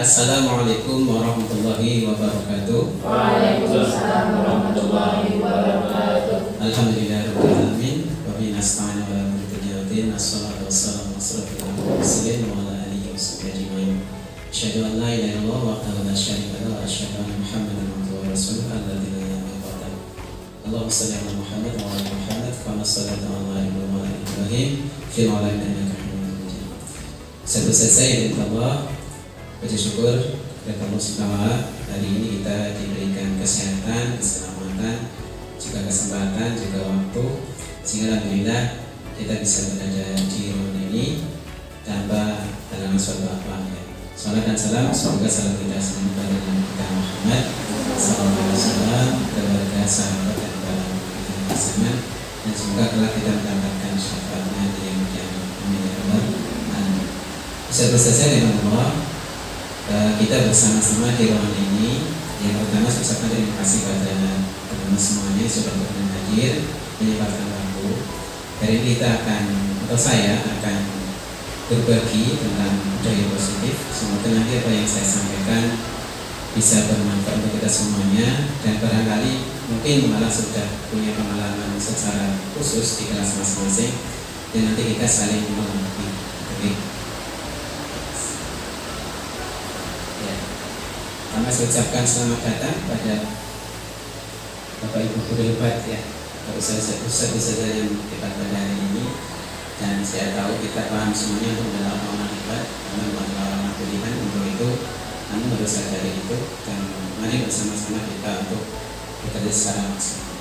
Assalamualaikum warahmatullahi wabarakatuh. Waalaikumsalam warahmatullahi wabarakatuh. Alhamdulillahirabbil alamin wa bihi nasta'inu ala umuri dunya waddin. Assalatu wassalamu ala asyrofil mursalin wa ala alihi washabbihi ajmain. Asyhadu an la ilaha illallah wahdahu la syarika lahu wa asyhadu anna Muhammadan abduhu wa rasuluhu alladzi la ilaha illa huwa. Allahumma shalli ala Muhammad wa ala ali Muhammad kama shallaita ala Ibrahim wa ala ali Ibrahim fil alamin innaka Hamidum Majid. Selesai Allah. Puji syukur kepada Allah Subhanahu wa Ta'ala. Hari ini kita diberikan kesehatan, keselamatan, juga kesempatan, juga waktu, sehingga alhamdulillah kita bisa berada di ruangan ini tanpa halangan suatu apa. Salam dan salam, semoga salam kita selalu kepada Nabi kita Muhammad sallallahu alaihi wasallam, keluarga, sahabat dan para murid zaman, dan semoga kelak kita mendapatkan syafaatnya di yaumul qiyamah. Amin ya rabbal alamin. Bisa berselesai dengan Allah. Kita bersama-sama di ruangan ini. Yang pertama saya ucapkan terima kasih pada teman-teman semuanya yang sudah berkenan hadir menyempatkan waktu. Hari ini kita akan, atau saya akan berbagi tentang budaya positif. Semoga nanti apa yang saya sampaikan bisa bermanfaat untuk kita semuanya, dan barangkali mungkin malah sudah punya pengalaman secara khusus di kelas masing-masing, dan nanti kita saling melengkapi. Pertama saya ucapkan selamat datang pada Bapak Ibu guru hebat ya, Ustaz-Ustaz yang hebat pada hari ini. Dan saya tahu kita paham semuanya untuk adalah orang hebat, karena bukan orang pilihan untuk itu. Namun harus sadari itu, dan mari bersama-sama kita untuk bekerja secara maksimal.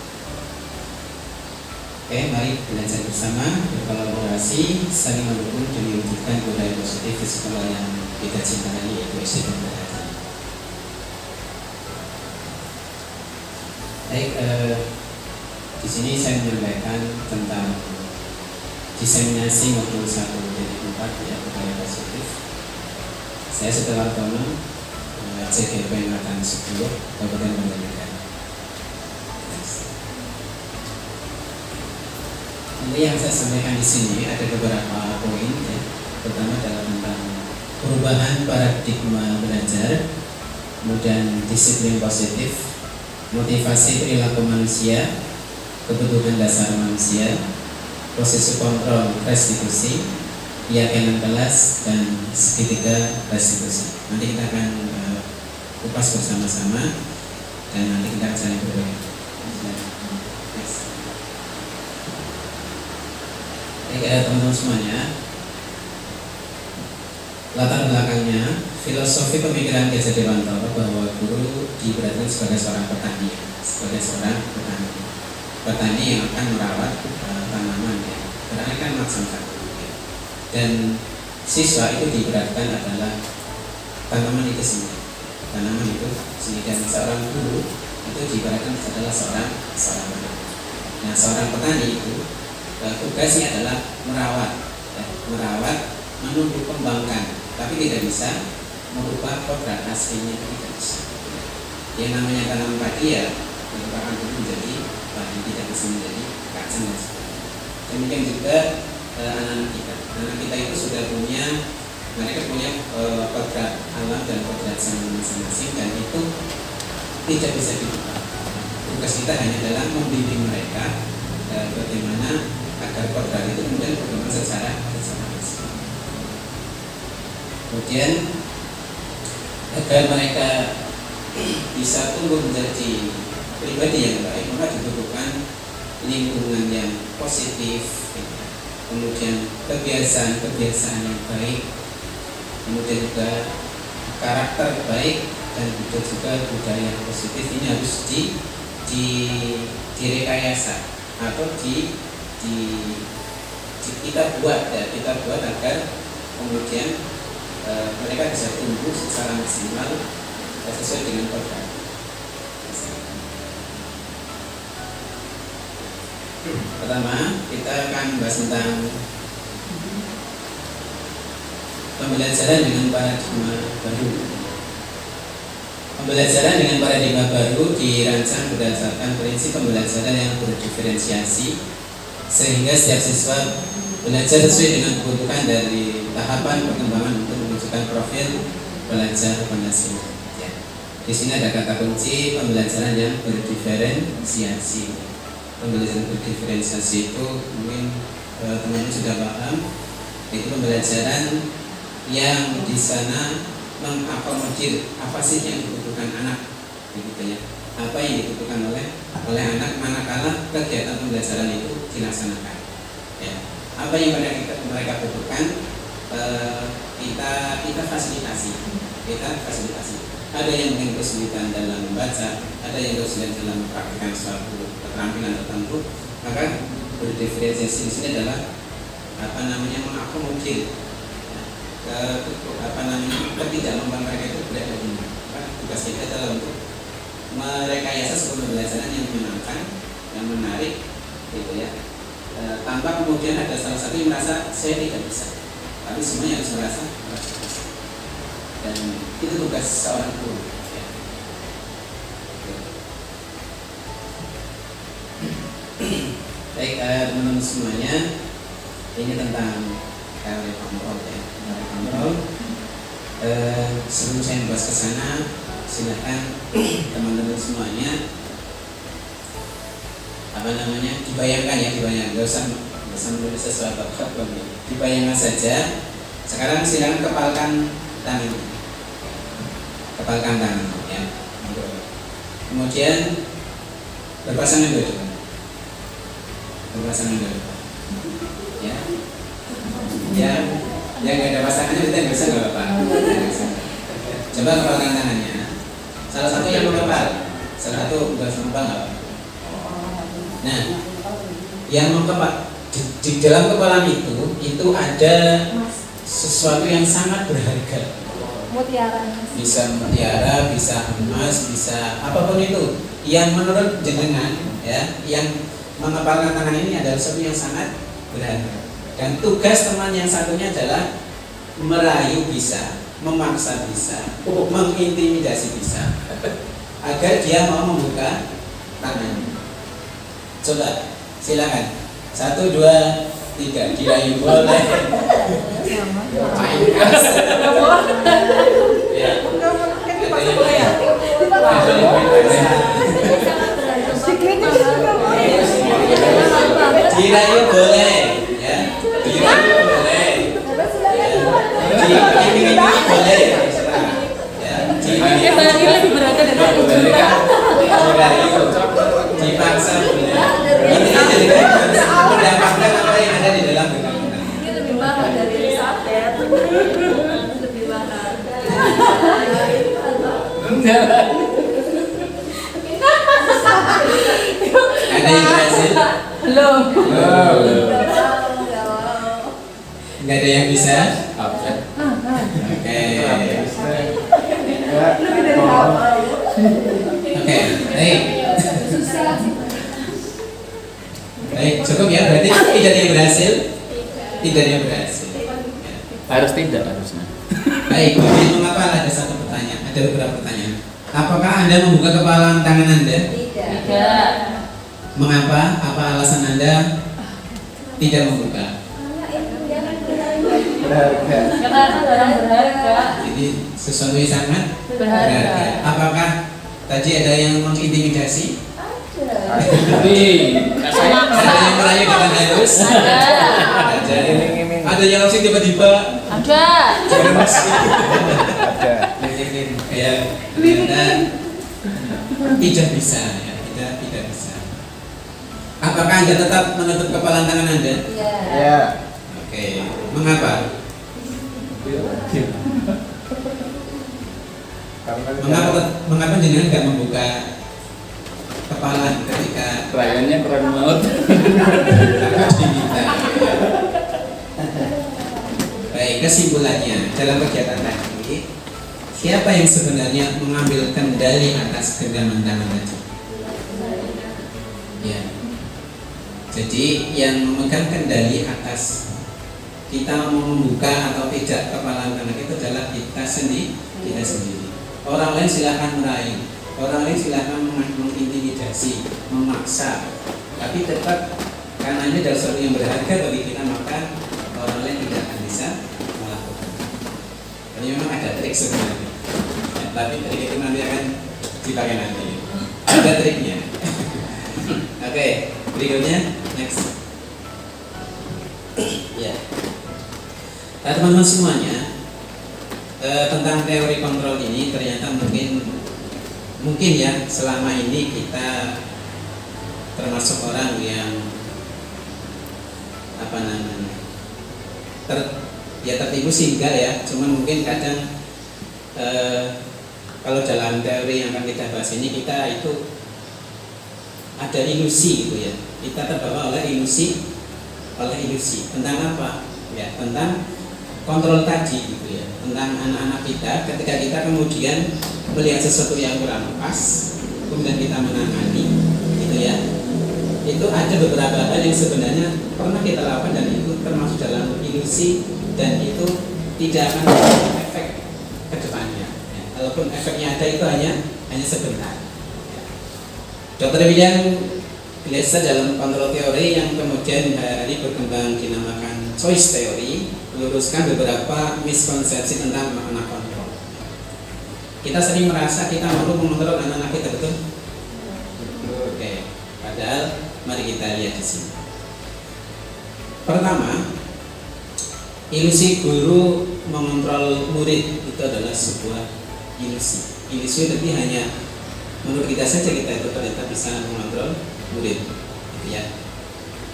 Oke, mari belajar bersama, berkolaborasi, saling mendukung dan mewujudkan budaya positif di sekolah yang kita cintai, yaitu SD Berhati. Baik, di sini saya menyampaikan tentang diseminasi modul 1 dari 4 ya, budaya positif. Saya setelah tahun CGP angkatan 10 Kabupaten Banjarnegara. Nanti yang saya sampaikan di sini ada beberapa poin ya. Pertama adalah tentang perubahan paradigma belajar, kemudian disiplin positif, motivasi perilaku manusia, kebutuhan dasar manusia, proses kontrol restitusi, keyakinan kelas, dan segitiga restitusi. Nanti kita akan kupas bersama-sama, dan nanti kita akan saling berbagi. Baik, teman-teman semuanya, latar belakangnya filosofi pemikiran Ki Hajar Dewantara bahwa guru diibaratkan sebagai seorang petani, petani yang akan merawat tanaman ya. Karena kan macam-macam. Dan siswa itu diibaratkan adalah tanaman itu sendiri. Dan seorang guru itu diibaratkan adalah seorang petani. Nah, seorang petani itu tugasnya adalah merawat, menumbuh kembangkan, tapi tidak bisa merubah kodrat aslinya, tidak bisa. Yang namanya tanaman padi ya merupakan dulu menjadi padi, tidak bisa menjadi kacang dan sebagainya. Demikian juga anak kita itu sudah punya, mereka punya kodrat alam dan kodrat zaman masing-masing, dan itu tidak bisa dirubah. Tugas kita hanya adalah membimbing mereka bagaimana agar kodrat itu kemudian berkembang secara maksimal. Kemudian agar mereka bisa tumbuh menjadi pribadi yang baik, maka dibutuhkan lingkungan yang positif, kemudian kebiasaan yang baik, kemudian juga karakter baik, dan juga budaya yang positif. Ini harus direkayasa atau kita buat agar kemudian mereka bisa tumbuh secara maksimal sesuai dengan program. Pertama, kita akan membahas tentang pembelajaran dengan paradigma baru. Pembelajaran dengan paradigma baru dirancang berdasarkan prinsip pembelajaran yang berdiferensiasi, sehingga setiap siswa belajar sesuai dengan kebutuhan dari tahapan perkembangan untuk menunjukkan profil pelajar penhasil. Ya. Di sini ada kata kunci pembelajaran yang berdiferensiasi. Pembelajaran berdiferensiasi itu mungkin teman-teman sudah paham. Itu pembelajaran yang di sana mengakomodir apa sih yang dibutuhkan anak, begitu ya. Apa yang dibutuhkan oleh anak manakala kegiatan pembelajaran itu dilaksanakan. Ya. Apa yang mereka butuhkan, kita fasilitasi. Ada yang mungkin kesulitan dalam membaca, ada yang kesulitan dalam mempraktikkan suatu keterampilan tertentu, maka berdiferensiasi di sini adalah mengakomodir ketidakmampuan mereka itu berada di mana. Tugas kita adalah untuk merekayasa sebuah pembelajaran yang menyenangkan, yang menarik, gitu ya. Tanpa kemudian ada salah satu yang merasa saya tidak bisa, tapi semuanya harus merasa bisa. Dan itu tugas seorang guru. Ya. Baik, teman-teman semuanya, ini tentang teori kontrol ya. Teori kontrol. Sebelum saya membahas ke sana, silakan teman-teman semuanya dibayangkan ya, nggak usah menulis sesuatu dibayangkan saja. Sekarang silakan kepalkan tangan ya. Kemudian berpasangan dulu ya. Yang nggak ada pasangannya kita bisa nggak apa-apa. Coba kepalkan tangannya. Salah satu yang mengepal, salah satu nggak mengepal nggak apa. Nah, yang mengepal di dalam kepala itu ada sesuatu yang sangat berharga. Mutiara. Bisa mutiara, bisa emas, bisa apapun itu. Yang menurut jenengan ya, yang mengepalkan tangan ini adalah sesuatu yang sangat berharga. Dan tugas teman yang satunya adalah merayu bisa, memaksa bisa, mengintimidasi bisa, agar dia mau membuka tangannya. Coba, silakan. 1, 2, 3, dirayu boleh. Main keras. Ya. Dirayu boleh, ya. Dirayu boleh. Diiming-imingi boleh. Ya. Diiming-imingi lebih berharga dari dirayu. Dipaksa boleh. Ini jadi mendapatkan apa yang ada di dalam undang-undang. Ini lebih mahal dari satet. Lebih mahal. Ada yang berhasil? Belum. Nggak ada yang bisa? Oke. Oke, baik. Baik, cukup ya. Berarti tidak ada yang berhasil? Tidak ada yang berhasil. Harus tidak harusnya. Baik, mengapa ada satu pertanyaan? Ada beberapa pertanyaan. Apakah Anda membuka kepala tangan Anda? Tidak. Mengapa? Apa alasan Anda tidak membuka? Berharga. Karena barang berharga. Jadi sesuatu yang sangat Berharga. Apakah tadi ada yang mengintimidasi? Ada yang merayu dengan halus? Ada. Ada yang langsung tiba-tiba? Ada. Ya, ternyata tidak bisa ya, tidak bisa. Apakah Anda tetap menutup kepala tangan Anda? Ya. Oke, mengapa? Mengapa jenengan tidak membuka kepala ketika Rayanya keren banget. diminta? Baik, kesimpulannya dalam kegiatan tadi, siapa yang sebenarnya mengambil kendali atas genggaman tangan tadi? Ya. Jadi yang memegang kendali atas kita mau membuka atau tidak kepala tangan itu adalah kita sendiri. Orang lain silahkan merayu, orang lain silahkan mengintimidasi, memaksa, tapi tetap karena ini adalah sesuatu yang berharga bagi kita, maka orang lain tidak akan bisa melakukan. Jadi memang ada trik sebenarnya. tapi trik itu nanti akan dipakai nanti. Ada triknya. Oke, berikutnya next. Ya. Nah, teman-teman semuanya, tentang teori kontrol ini ternyata mungkin ya selama ini kita termasuk orang yang apa namanya tertipu singgah ya, cuman mungkin kadang kalau dalam teori yang akan kita bahas ini kita itu ada ilusi gitu ya, kita terbawa oleh ilusi tentang apa ya, tentang kontrol tadi gitu ya, tentang anak-anak kita ketika kita kemudian melihat sesuatu yang kurang pas kemudian kita menangani gitu ya, itu ada beberapa hal yang sebenarnya pernah kita lakukan dan itu termasuk dalam ilusi dan itu tidak akan ada efek ke depannya ya. Walaupun efeknya ada itu hanya sebentar ya. Dr. William Glasser dalam kontrol teori yang kemudian hari berkembang dinamakan choice theory meluruskan beberapa miskonsepsi tentang makna kontrol. Kita sering merasa kita mampu mengontrol anak-anak kita, betul? Oke. Padahal mari kita lihat di sini. Pertama, ilusi guru mengontrol murid itu adalah sebuah ilusi. Ilusi tapi hanya menurut kita saja kita itu ternyata bisa mengontrol murid, gitu ya.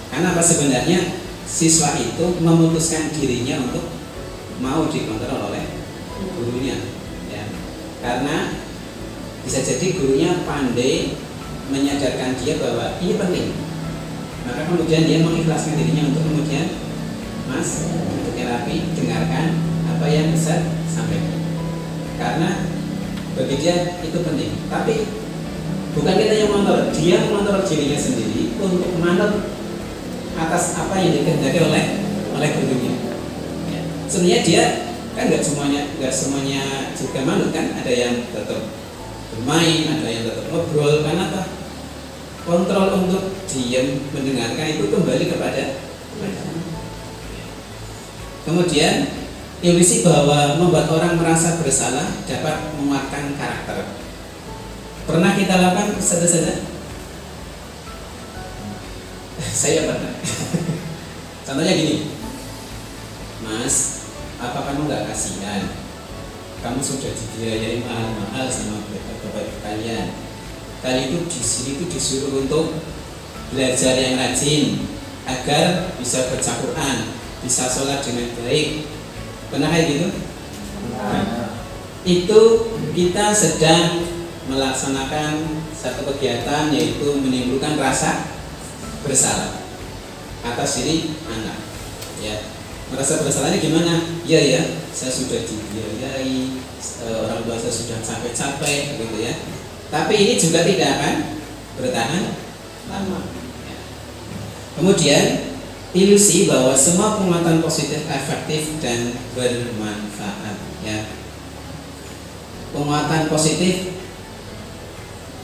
Karena apa sebenarnya siswa itu memutuskan dirinya untuk mau dikontrol oleh gurunya, ya. Karena bisa jadi gurunya pandai menyadarkan dia bahwa ini penting, maka kemudian dia mengikhlaskan dirinya untuk kemudian Mas, untuk terapi dengarkan apa yang bisa sampaikan, karena bagi dia itu penting. Tapi bukan kita yang mengontrol, dia mengontrol dirinya sendiri untuk manut atas apa yang dikehendaki oleh gurunya. Ya. Sebenarnya dia kan nggak semuanya juga manut kan, ada yang tetap bermain, ada yang tetap ngobrol. Karena apa? Kontrol untuk diam mendengarkan itu kembali kepada. Kemudian ilusi bahwa membuat orang merasa bersalah dapat menguatkan karakter. Pernah kita lakukan saja? Saya pernah. Contohnya gini, Mas, apa kamu nggak kasihan? Kamu sudah dibiayai mahal-mahal sama bapak kalian. Kali itu di sini itu disuruh untuk belajar yang rajin agar bisa baca Quran, bisa sholat dengan baik. Pernah kayak gitu? Itu kita sedang melaksanakan satu kegiatan yaitu menimbulkan rasa bersalah atas diri anak. Ya, merasa bersalahnya gimana? Ya, saya sudah dibiayai, orang tua saya sudah capek-capek, gitu ya. Tapi ini juga tidak akan bertahan lama. Ya. Kemudian ilusi bahwa semua penguatan positif efektif dan bermanfaat. Ya, penguatan positif,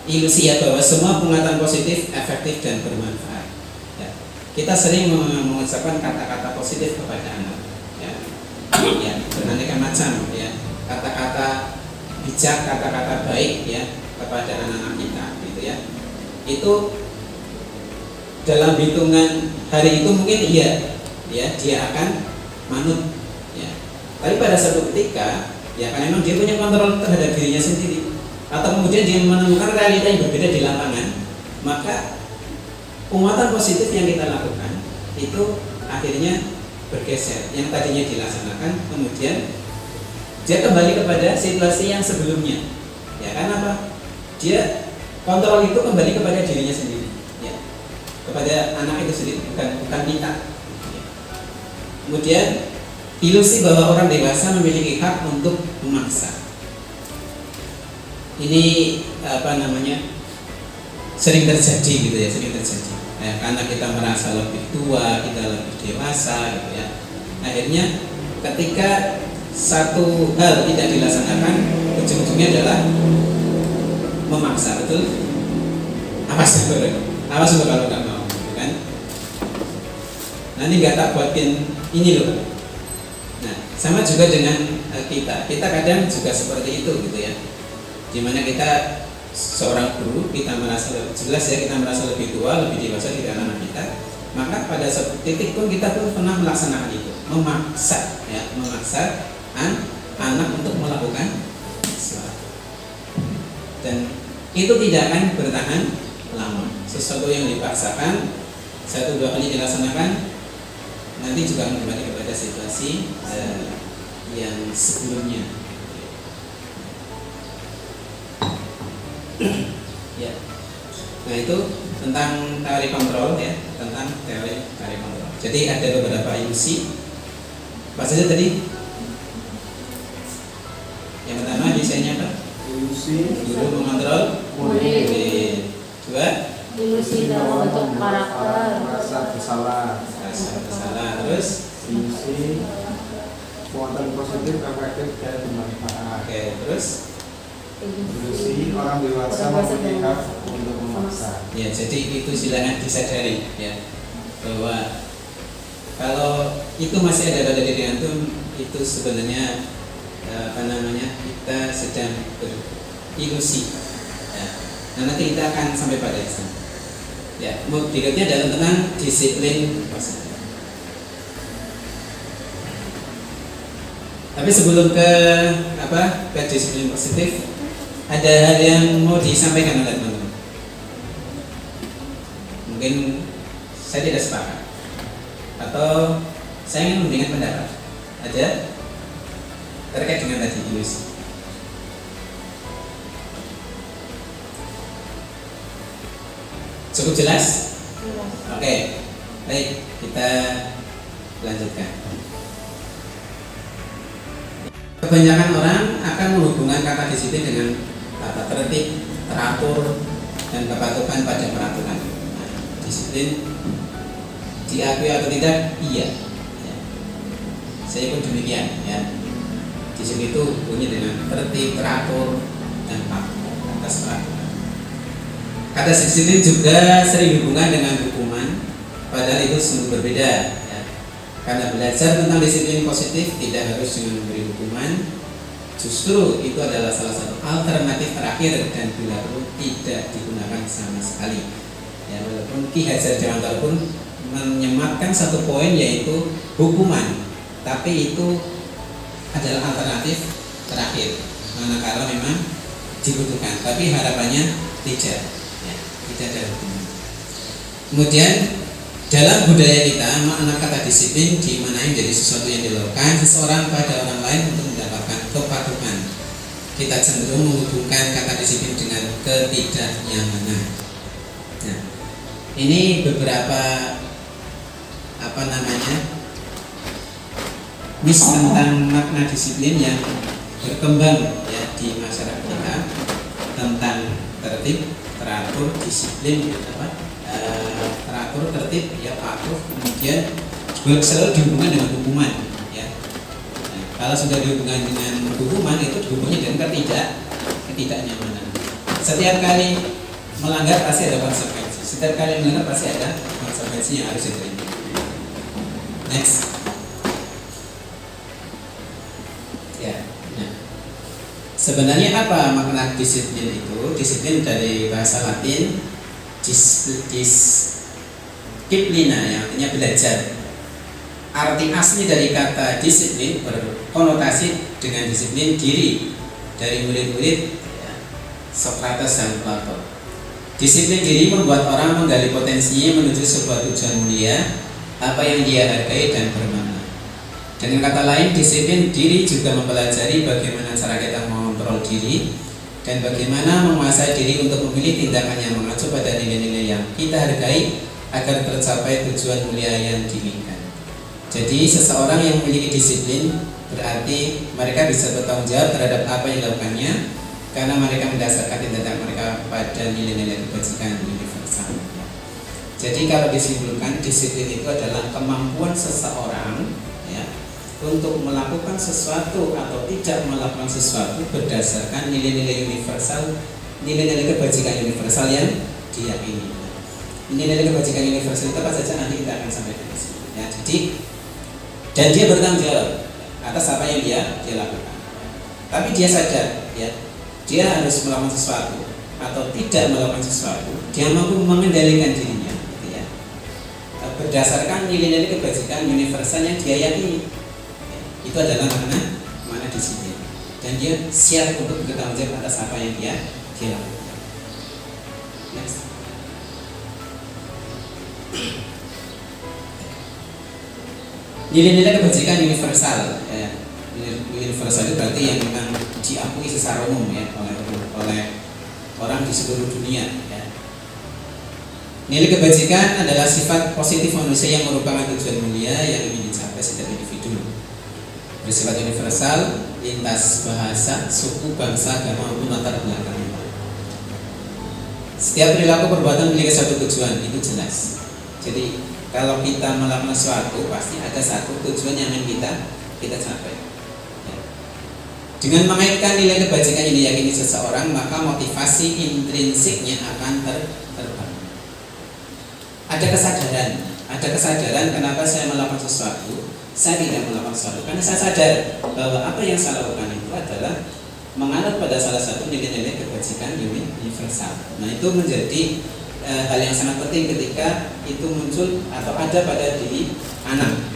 ilusi ya bahwa semua penguatan positif efektif dan bermanfaat. Ya. Kita sering mengucapkan kata-kata positif kepada anak. Ya, beraneka macam. Ya, kata-kata bijak, kata-kata baik ya kepada anak-anak kita, gitu ya. Itu dalam hitungan hari itu mungkin iya, ya dia akan manut, ya. Tapi pada suatu ketika, ya kan memang dia punya kontrol terhadap dirinya sendiri, atau kemudian dia menemukan realita yang berbeda di lapangan, maka penguatan positif yang kita lakukan itu akhirnya bergeser. Yang tadinya dilaksanakan, kemudian dia kembali kepada situasi yang sebelumnya. Ya kan apa? Dia kontrol itu kembali kepada dirinya sendiri, ya, kepada anak itu sendiri, bukan kita. Ya. Kemudian ilusi bahwa orang dewasa memiliki hak untuk memaksa. Ini apa namanya? Sering terjadi gitu ya, sering terjadi. Karena kita merasa lebih tua, kita lebih dewasa, gitu ya. Akhirnya ketika satu hal tidak dilaksanakan, ujung-ujungnya adalah memaksa, betul? Awas kalau nggak mau, gitu kan? Nanti nggak tak buatin ini loh. Nah, sama juga dengan kita kadang juga seperti itu, gitu ya. dimana kita seorang guru, kita merasa jelas ya, kita merasa lebih tua, lebih dewasa dari anak-anak kita, maka pada suatu titik pun kita pun pernah melaksanakan itu, memaksa ya, memaksa anak untuk melakukan sesuatu, dan itu tidak akan bertahan lama. Sesuatu yang dipaksakan 1-2 kali dilaksanakan, nanti juga akan kembali kepada situasi yang sebelumnya. Ya. Nah, itu tentang teori kontrol ya, tentang teori kontrol. Jadi ada beberapa ilusi. Apa saja tadi? Yang pertama ilusinya apa? Ilusi Guru mengontrol murid. 2, Ilusi dalam bentuk karakter. rasa bersalah. rasa bersalah. Terus Ilusi konten positif, efektif, dan bermanfaat. oke, terus Ilusi orang dewasa mempunyai hak untuk memaksa. ya, jadi itu silakan disadari ya, bahwa kalau itu masih ada pada diri antum, itu sebenarnya kita sedang berilusi ya. Nah, nanti kita akan sampai pada sana ya. Berikutnya adalah tentang disiplin positif. Tapi sebelum ke disiplin positif, ada hal yang mau disampaikan oleh teman-teman. Mungkin saya tidak sepakat, atau saya ingin memberikan pendapat. Ada terkait dengan tadi ilusi. Cukup jelas? Oke, baik, kita lanjutkan. Kebanyakan orang akan menghubungkan kata disiplin dengan kata tertib, teratur, dan kepatuhan pada peraturan. Nah, disiplin diakui atau tidak? Iya. Ya. Saya pun demikian. Ya. Disiplin itu bunyi dengan tertib, teratur, dan patuh atas peraturan. Kata disiplin juga sering hubungan dengan hukuman, padahal itu sungguh berbeda. Ya. Karena belajar tentang disiplin positif tidak harus dengan memberi hukuman, justru itu adalah salah satu alternatif terakhir dan bila perlu tidak digunakan sama sekali. Ya, walaupun Ki Hajar Dewantara pun menyematkan satu poin yaitu hukuman, tapi itu adalah alternatif terakhir manakala memang dibutuhkan. Tapi harapannya tidak, ya, tidak ada hukuman. Kemudian dalam budaya kita, makna kata disiplin dimaknai menjadi sesuatu yang dilakukan seseorang pada orang lain untuk mendapatkan kepatuhan. Kita cenderung menghubungkan kata disiplin dengan ketidaknyamanan. Nah, ini beberapa mis tentang makna disiplin yang berkembang ya di masyarakat kita, tentang tertib, teratur, disiplin, teratur, tertib, ya patuh, kemudian selalu dihubungkan dengan hukuman ya. Nah, kalau sudah dihubungkan dengan hukuman, itu dihubungnya dengan ketidaknyamanan. Setiap kali melanggar pasti ada konsekuensi. Setiap kali melanggar pasti ada konsekuensi yang harus diterima. Next. Ya. Nah, sebenarnya apa makna disiplin itu? Disiplin dari bahasa Latin disciplina, yang artinya belajar. Arti asli dari kata disiplin berkonotasi dengan disiplin diri dari murid-murid ya, Sokrates dan Plato. Disiplin diri membuat orang menggali potensinya menuju sebuah tujuan mulia, apa yang dia hargai dan bermakna. Dengan kata lain, disiplin diri juga mempelajari bagaimana cara kita mengontrol diri dan bagaimana menguasai diri untuk memilih tindakan yang mengacu pada nilai-nilai yang kita hargai agar tercapai tujuan mulia yang diinginkan. Jadi seseorang yang memiliki disiplin berarti mereka bisa bertanggung jawab terhadap apa yang dilakukannya karena mereka mendasarkan tindakan mereka pada nilai-nilai kebajikan universal. Jadi kalau disimpulkan, disiplin itu adalah kemampuan seseorang ya, untuk melakukan sesuatu atau tidak melakukan sesuatu berdasarkan nilai-nilai universal, nilai-nilai kebajikan universal yang diyakini. Nilai-nilai kebajikan universal itu apa saja nanti kita akan sampaikan di sini. Ya, jadi dan dia bertanggung jawab atas apa yang dia lakukan. Tapi dia sadar ya, dia harus melakukan sesuatu atau tidak melakukan sesuatu, dia mampu mengendalikan dirinya, gitu ya. Berdasarkan nilai-nilai kebajikan universal yang dia yakini. Itu adalah makna disiplin. Dan dia siap untuk bertanggung jawab atas apa yang dia lakukan. Next. Nilai-nilai kebajikan universal, ya. Universal itu berarti yang memang diakui secara umum ya oleh orang di seluruh dunia. Ya. Nilai kebajikan adalah sifat positif manusia yang merupakan tujuan mulia yang ingin dicapai setiap individu. Bersifat universal, lintas bahasa, suku, bangsa, agama maupun latar belakang. Setiap perilaku perbuatan memiliki satu tujuan, itu jelas. Jadi kalau kita melakukan sesuatu pasti ada satu tujuan yang ingin kita capai. Ya. Dengan mengaitkan nilai kebajikan yang diyakini seseorang, maka motivasi intrinsiknya akan terbangun. Ada kesadaran kenapa saya melakukan sesuatu, saya tidak melakukan sesuatu. Karena saya sadar bahwa apa yang saya lakukan itu adalah menganut pada salah satu nilai-nilai kebajikan universal. Nah, itu menjadi hal yang sangat penting ketika itu muncul atau ada pada diri anak.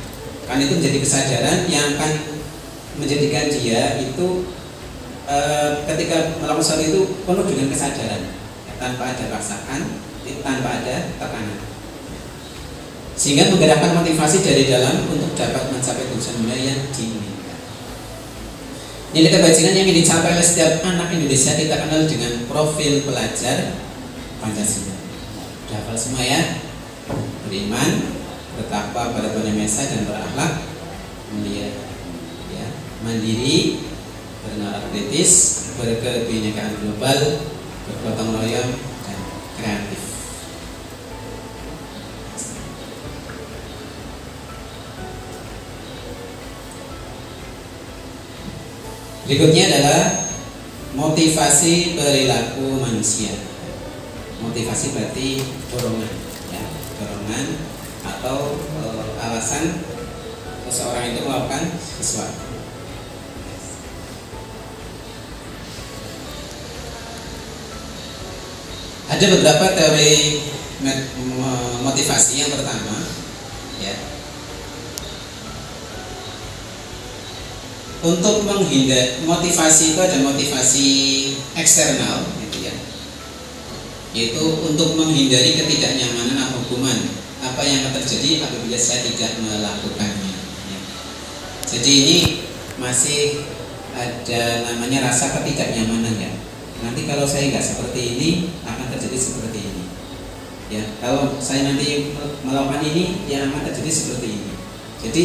Karena itu menjadi kesadaran yang akan menjadikan dia itu ketika melakukan sesuatu itu penuh dengan kesadaran, ya, tanpa ada paksaan, tanpa ada tekanan, sehingga menggerakkan motivasi dari dalam untuk dapat mencapai tujuan mulia yang diinginkan. Nilai kebajikan yang ingin dicapai oleh setiap anak Indonesia kita kenal dengan profil pelajar Pancasila. Sudah hafal semua ya? Beriman, bertakwa pada Tuhan Yang Maha Esa dan berakhlak mulia, ya, mandiri, bernalar kritis, berkebinekaan global, bergotong royong dan kreatif. Berikutnya adalah motivasi perilaku manusia. Motivasi berarti dorongan, ya, dorongan atau alasan seseorang itu melakukan sesuatu. Ada beberapa teori motivasi. Yang pertama, ya, untuk menghindar motivasi itu ada motivasi eksternal, gitu ya, yaitu untuk menghindari ketidaknyamanan atau hukuman apa yang akan terjadi apabila saya tidak melakukannya, ya. Jadi ini masih ada namanya rasa ketidaknyamanan, ya. Nanti kalau saya nggak seperti ini akan terjadi seperti ini, ya. Kalau saya nanti melakukan ini yang akan terjadi seperti ini. Jadi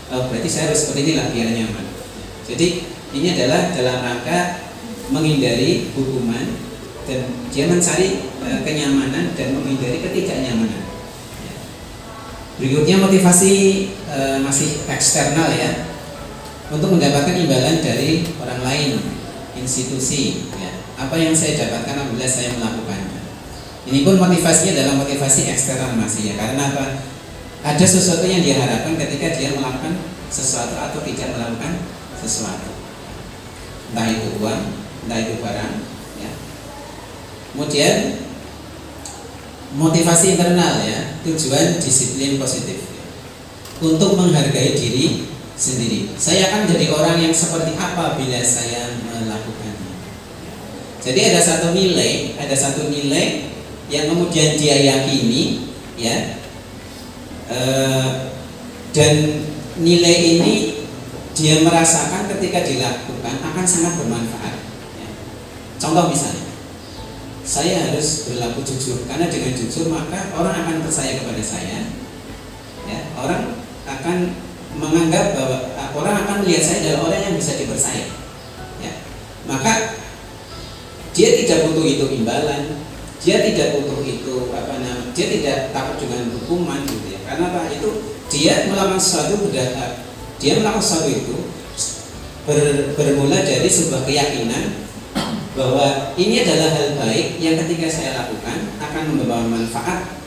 berarti saya harus seperti inilah biar nyaman. Jadi ini adalah dalam rangka menghindari hukuman dan dia mencari kenyamanan dan menghindari ketidaknyamanan. Berikutnya motivasi masih eksternal, ya, untuk mendapatkan imbalan dari orang lain, institusi, ya. Apa yang saya dapatkan apabila saya melakukannya. Ini pun motivasinya adalah motivasi eksternal masih, ya. Karena apa? Ada sesuatu yang diharapkan ketika dia melakukan sesuatu atau tidak melakukan sesuatu, entah itu uang, entah itu barang, ya. Kemudian motivasi internal, ya, tujuan disiplin positif, ya, untuk menghargai diri sendiri. Saya akan menjadi orang yang seperti apa bila saya melakukannya. Jadi ada satu nilai yang kemudian dia yakini, ya, dan nilai ini dia merasakan ketika dilakukan akan sangat bermanfaat, ya. Contoh misalnya, saya harus berlaku jujur karena dengan jujur maka orang akan percaya kepada saya, ya. Orang akan menganggap bahwa orang akan melihat saya adalah orang yang bisa dipercaya, ya. Maka dia tidak butuh itu imbalan, dia tidak butuh itu dia tidak takut dengan hukuman, gitu ya. Karena apa? Itu dia melakukan sesuatu itu bermula dari sebuah keyakinan bahwa ini adalah hal baik yang ketika saya lakukan akan membawa manfaat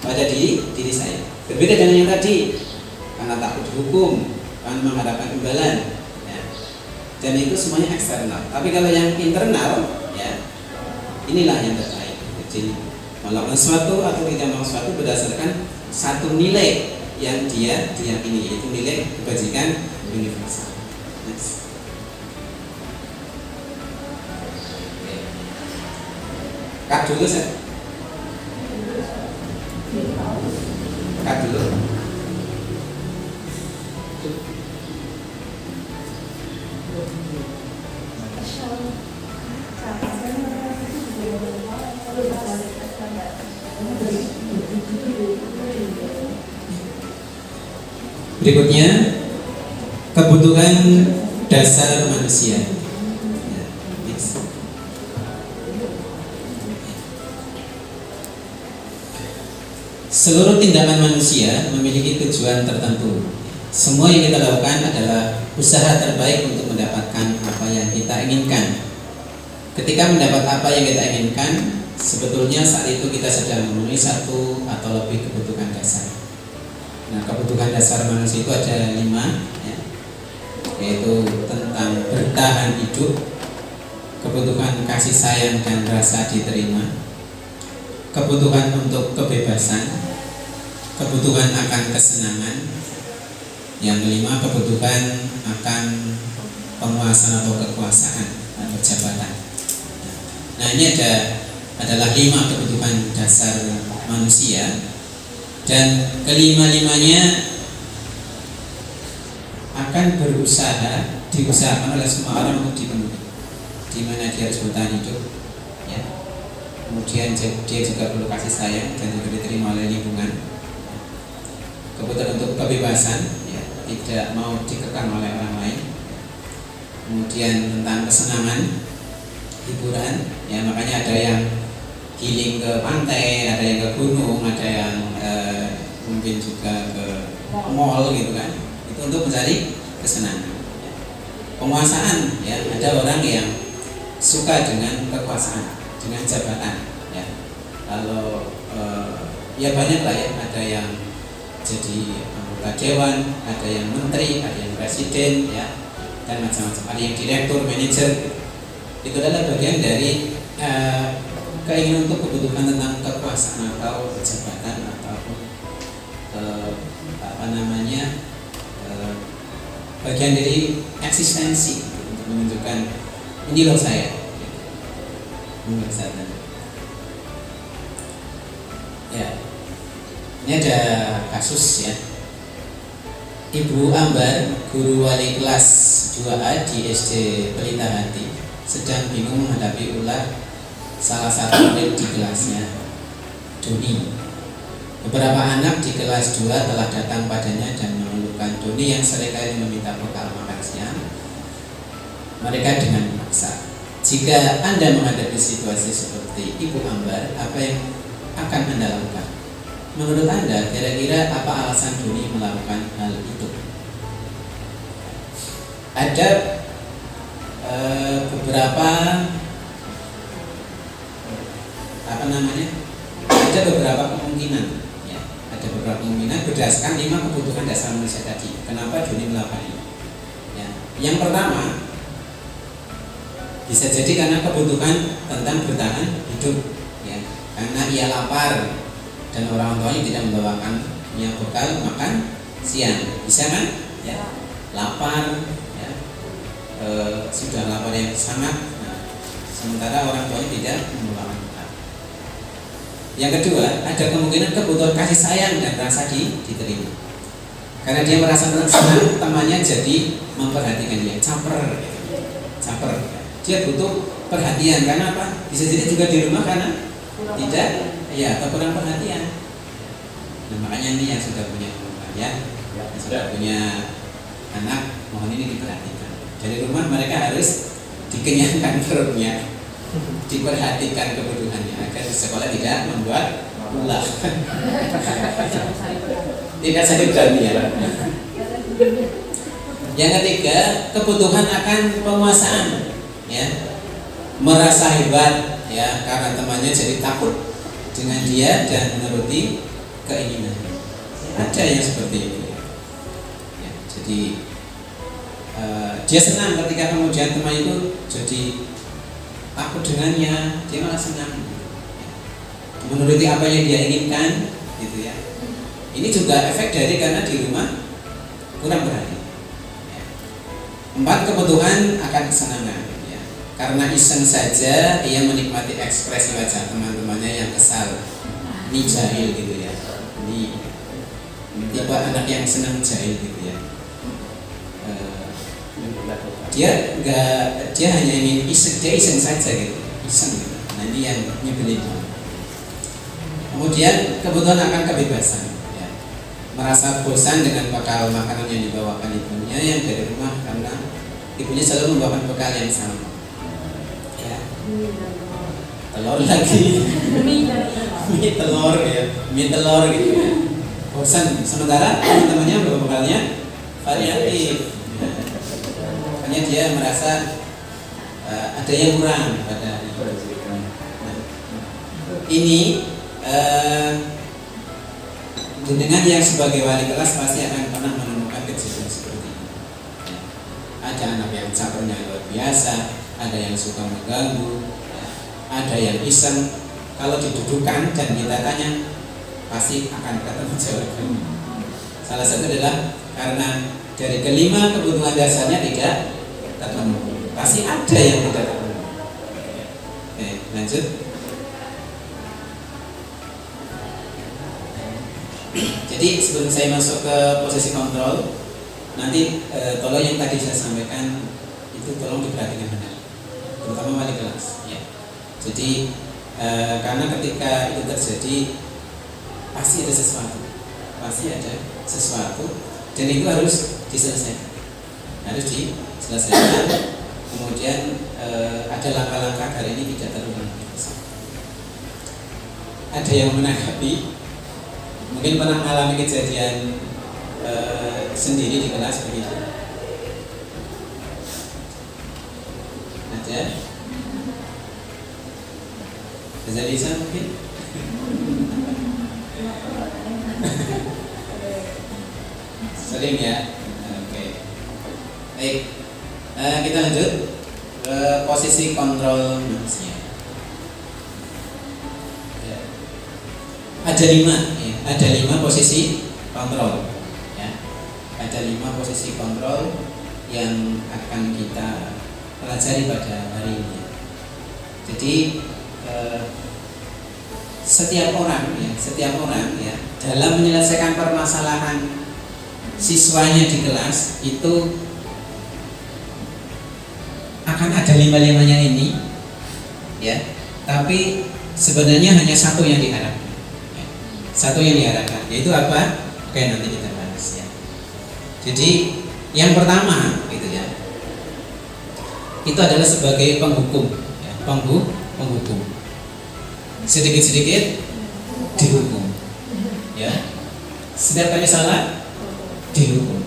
pada diri saya. Berbeda dengan yang tadi, karena takut dihukum, karena mengharapkan imbalan, ya. dan itu semuanya eksternal. Tapi kalau yang internal, ya inilah yang terbaik. Jadi melakukan sesuatu atau tidak melakukan sesuatu berdasarkan satu nilai yang dia diyakini, yaitu nilai kebajikan universal. Next. Kak dulu saya. Kak dulu. Berikutnya, kebutuhan dasar manusia. Ya, next. Seluruh tindakan manusia memiliki tujuan tertentu. Semua yang kita lakukan adalah usaha terbaik untuk mendapatkan apa yang kita inginkan. Ketika mendapat apa yang kita inginkan, sebetulnya saat itu kita sedang memenuhi satu atau lebih kebutuhan dasar. Nah, kebutuhan dasar manusia itu ada 5, ya, yaitu tentang bertahan hidup, kebutuhan kasih sayang dan rasa diterima, kebutuhan untuk kebebasan, kebutuhan akan kesenangan, yang kelima kebutuhan akan penguasaan atau kekuasaan atau jabatan. Nah, ini adalah 5 kebutuhan dasar manusia. Dan kelima-limanya akan diusahakan oleh semua orang untuk dipenuhi, di mana dia harus bertahan hidup, ya. Kemudian dia juga perlu kasih sayang dan juga diterima oleh lingkungan. Kebutuhan untuk kebebasan, ya, tidak mau dikekang oleh orang lain. Kemudian tentang kesenangan, hiburan, ya, makanya ada yang healing ke pantai, ada yang ke gunung, ada yang mungkin juga ke mall gitu kan. Itu untuk mencari kesenangan. Ya. Penguasaan, ya, ada orang yang suka dengan kekuasaan, dengan jabatan. Ya. Kalau ya banyak lah ya, ada yang jadi anggota dewan, ada yang menteri, ada yang presiden, ya, dan macam-macam. Ada yang direktur, manajer. Itu adalah bagian dari keinginan untuk kebutuhan tentang kekuasaan atau jabatan ataupun bagian dari eksistensi untuk menunjukkan ini loh saya, menurut saya. Ya, ini ada kasus, ya. Ibu Ambar, guru wali kelas 2A di SD Pelita Hati, sedang bingung menghadapi ulah salah satu murid di kelasnya, Doni. Beberapa anak di kelas 2 telah datang padanya dan mengeluhkan Doni yang seringkali meminta bekal makan siang mereka dengan memaksa. Jika Anda menghadapi situasi seperti Ibu Ambar, apa yang akan Anda lakukan? Menurut Anda, kira-kira apa alasan Doni melakukan hal itu? Ada beberapa ada beberapa kemungkinan, ya. Ada beberapa kemungkinan berdasarkan 5 kebutuhan dasar manusia tadi. Kenapa Doni melakukan ini? Ya. Yang pertama, bisa jadi karena kebutuhan tentang bertahan hidup, ya. Karena ia lapar dan orang tuanya tidak membawakannya bekal makan siang, bisa kan? Ya. Lapar, ya. Sudah lapar yang sangat, nah, sementara orang tuanya tidak membawakan bekal. Yang kedua, ada kemungkinan kebutuhan kasih sayang dan rasa diterima. Karena dia merasa senang temannya jadi memperhatikan dia, caper. Dia butuh perhatian, karena apa? Bisa jadi juga di rumah karena tidak, ya, atau kurang perhatian. Nah, makanya ini yang sudah punya anak, ya, yang sudah punya anak, mohon ini diperhatikan. Dari rumah mereka harus dikenyangkan perutnya, diperhatikan kebutuhannya agar di sekolah tidak membuat ulah. Tidak sakit hati, ya. Yang ketiga, kebutuhan akan penguasaan, ya, merasa hebat, ya, karena temannya jadi takut dengan dia dan menuruti keinginannya. Ada yang seperti itu, ya. Jadi dia senang ketika kemudian teman itu jadi takut dengannya, dia malah senang menuruti apa yang dia inginkan, gitu ya. Ini juga efek dari karena di rumah kurang berani. 4, kebutuhan akan kesenangan. Ya. Karena iseng saja ia menikmati ekspresi wajah teman-temannya yang kesal. Ini jahil gitu ya. Ini tipe anak yang senang jahil gitu ya. Dia hanya ingin iseng saja gitu, iseng gitu. Nah ini yang nyebelin. Kemudian kebutuhan akan kebebasan, ya. Merasa bosan dengan bekal makanan yang dibawakan ibunya yang dari rumah karena ibunya selalu membawakan bekal yang sama, ya. Telur lagi, mie telur ya, mie telur gitu ya. Bosan. Sementara teman-temannya bawa bekalnya variatif. Hanya dia merasa ada yang kurang pada ini. Dengan yang sebagai wali kelas pasti akan pernah menemukan kejadian seperti ini. Ada anak yang capernya luar biasa, ada yang suka mengganggu, ada yang iseng. Kalau didudukkan dan kita tanya, pasti akan ketemu jawabannya. Salah satu adalah karena dari kelima kebutuhan dasarnya tidak terpenuhi. Pasti ada yang tidak terpenuhi. Oke, lanjut. Jadi sebelum saya masuk ke posisi kontrol, nanti tolong yang tadi saya sampaikan itu tolong diperhatikan benar, terutama wali kelas. Ya. Jadi karena ketika itu terjadi pasti ada sesuatu, dan itu harus diselesaikan, Kemudian ada langkah-langkah kali ini tidak terulang. Ada yang menanggapi. Mungkin pernah mengalami kejadian sendiri di kelas begitu. Ada? Bisa mungkin? Sering ya? Oke. Baik, kita lanjut ke posisi kontrol manusia. Ada lima posisi kontrol, ya. Ada 5 posisi kontrol yang akan kita pelajari pada hari ini. Jadi setiap orang ya dalam menyelesaikan permasalahan siswanya di kelas itu akan ada 5-5-nya ini, ya. Tapi sebenarnya hanya satu yang diharapkan. Yaitu apa? Oke, nanti kita bahas ya. Jadi yang pertama gitu ya, itu adalah sebagai penghukum ya, penghukum. Sedikit-sedikit dihukum ya. Setiap kali salah dihukum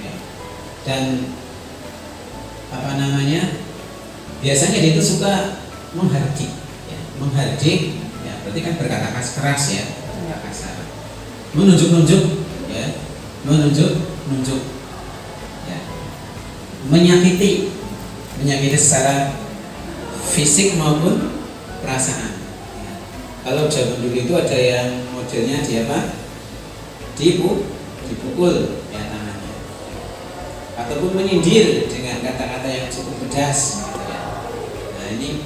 ya. Dan biasanya dia itu suka menghardik ya. Berarti kan berkata keras ya. Kasar, menunjuk ya, menyakiti secara fisik maupun perasaan ya. Kalau zaman dulu itu ada yang modelnya dia apa? Dipukul ya tangannya, ataupun menyindir dengan kata-kata yang cukup pedas gitu ya. Nah ini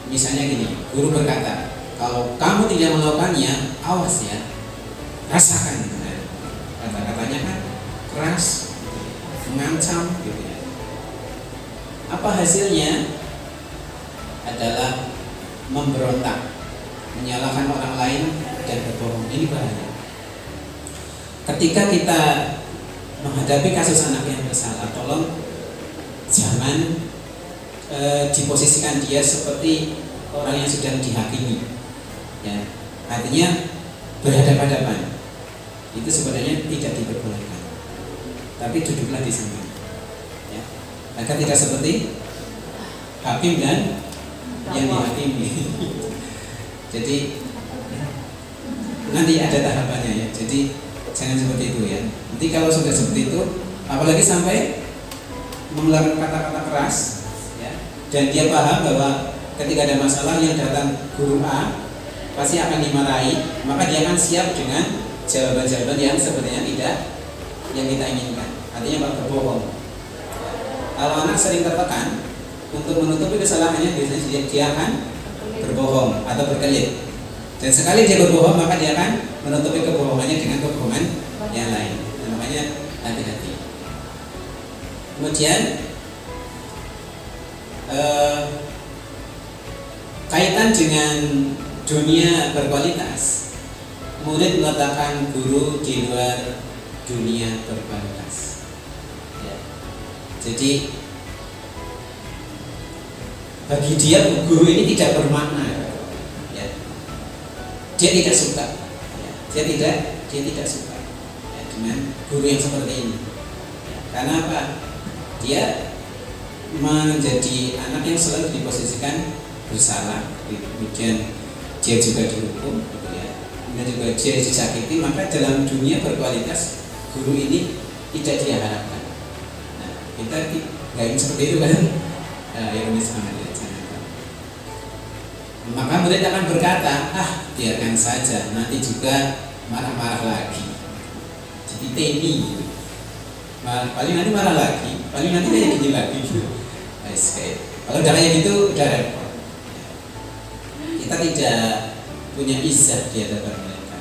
misalnya gini, guru berkata, kalau kamu tidak melakukannya, awas ya, rasakan. Kata-katanya kan keras, mengancam gitu ya. Apa hasilnya? Adalah memberontak, menyalahkan orang lain dan berbohong. Ini bahaya. Ketika kita menghadapi kasus anak yang bersalah, tolong jangan diposisikan dia seperti orang yang sedang dihakimi. Ya, artinya berhadapan-hadapan itu sebenarnya tidak diperbolehkan, tapi duduklah di samping ya, agar tidak seperti hakim dan yang dihakimi. Jadi nanti ada tahapannya ya, jadi jangan seperti itu ya. Nanti kalau sudah seperti itu apalagi sampai mengeluarkan kata-kata keras, ya. Dan dia paham bahwa ketika ada masalah yang datang guru A pasti akan dimarahi, maka dia akan siap dengan jawaban-jawaban yang sebenarnya tidak yang kita inginkan. Artinya berbohong. Kalau anak sering tertekan untuk menutupi kesalahannya, biasanya dia akan berbohong atau berkelit. Dan sekali dia berbohong, maka dia akan menutupi kebohongannya dengan kebohongan yang lain. Nah, makanya hati-hati. Kemudian kaitan dengan dunia berkualitas, murid meletakkan guru di luar dunia berkualitas. Ya. Jadi bagi dia guru ini tidak bermakna, ya. Dia tidak suka, ya. Dia tidak suka, ya, dengan guru yang seperti ini, ya. Karena apa? Dia menjadi anak yang selalu diposisikan bersalah, kemudian dia juga dihukum, gitu ya. Dan juga dia disakiti, maka dalam dunia berkualitas guru ini tidak dia harapkan. Nah, kita nggak ingin seperti itu kan? Yang sangat direncanakan. Maka murid akan berkata, biarkan saja, nanti juga marah-marah lagi. Jadi teni, paling nanti marah lagi, paling nanti kayak gini lagi. Kalau udah kayak gitu, udah repot. Kita tidak punya izzah di hadapan mereka.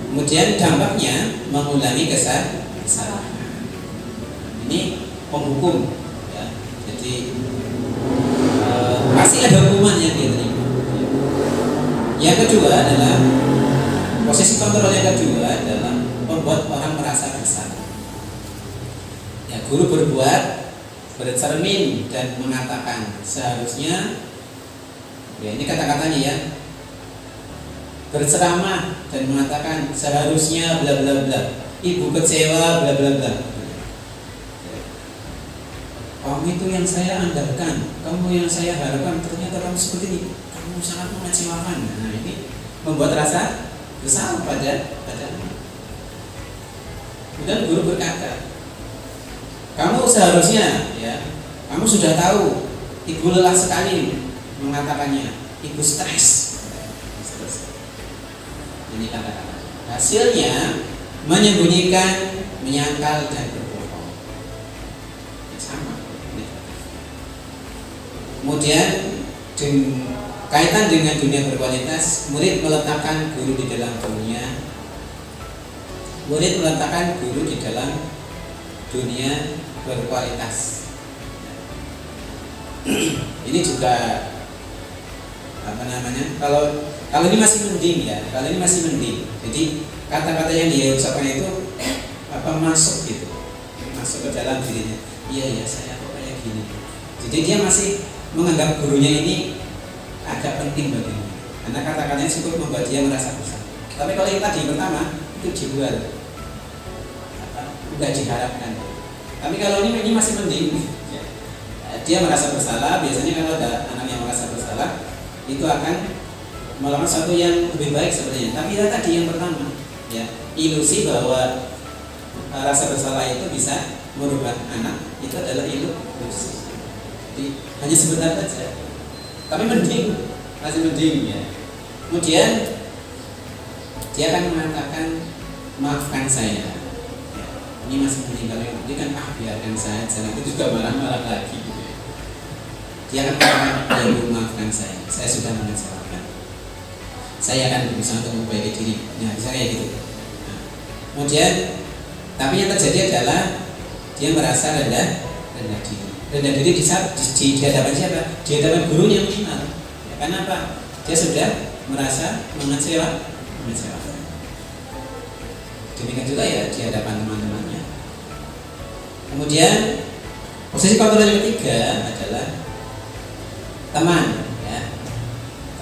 Kemudian dampaknya mengulangi kesalahan. Ini penghukum, ya. Jadi pasti ada hukuman yang dia terima. Yang kedua adalah posisi kontrol yang kedua adalah membuat orang merasa bersalah. Ya, guru berbuat bercermin dan mengatakan seharusnya, ya ini kata-katanya ya, berceramah dan mengatakan seharusnya bla bla bla, ibu kecewa bla bla bla. Kamu itu yang saya andalkan, kamu yang saya harapkan, ternyata kamu seperti ini, kamu sangat mengecewakan. Nah, ini membuat rasa bersalah pada anak. Kemudian guru berkata, kamu seharusnya, ya, kamu sudah tahu ibu lelah sekali mengatakannya, ibu stres. Ini kata-kata. Hasilnya menyembunyikan, menyangkal dan berbohong. Sama. Kemudian kaitan dengan dunia berkualitas, murid meletakkan guru di dalam dunia. Murid meletakkan guru di dalam dunia berkualitas. Ini juga apa namanya? Kalau ini masih mending ya, kalau ini masih mending. Jadi kata-kata yang dia ucapkan itu masuk gitu, masuk ke dalam dirinya. Iya ya, saya kok kayak gini. Jadi dia masih menganggap gurunya ini agak penting baginya, karena kata-katanya cukup membuat dia merasa bersalah. Tapi kalau yang tadi pertama itu di luar, nggak diharapkan. Tapi kalau ini masih mending, dia merasa bersalah. Biasanya kalau ada anak yang merasa bersalah, itu akan melakukan sesuatu yang lebih baik sebenarnya. Tapi tadi yang pertama, ya, ilusi bahwa rasa bersalah itu bisa merubah anak, itu adalah ilusi. Jadi hanya sebentar saja. Tapi mending, masih mending ya. Kemudian dia akan mengatakan maafkan saya. Ya, ini masih mending. Kalau ini kan biarkan saja, itu juga marah-marah lagi. Dia akan mengatakan, ya, maafkan saya sudah mengecewakan. Saya akan berusaha untuk memperbaiki diri. Nah, bisa kayak gitu. Nah, kemudian, tapi yang terjadi adalah dia merasa rendah diri. Rendah diri di hadapan siapa? Di hadapan gurunya minimal. Ya, karena apa? Dia sudah merasa mengecewakan. Demikian juga ya di hadapan teman-temannya. Kemudian posisi kontrol yang ketiga adalah teman, ya,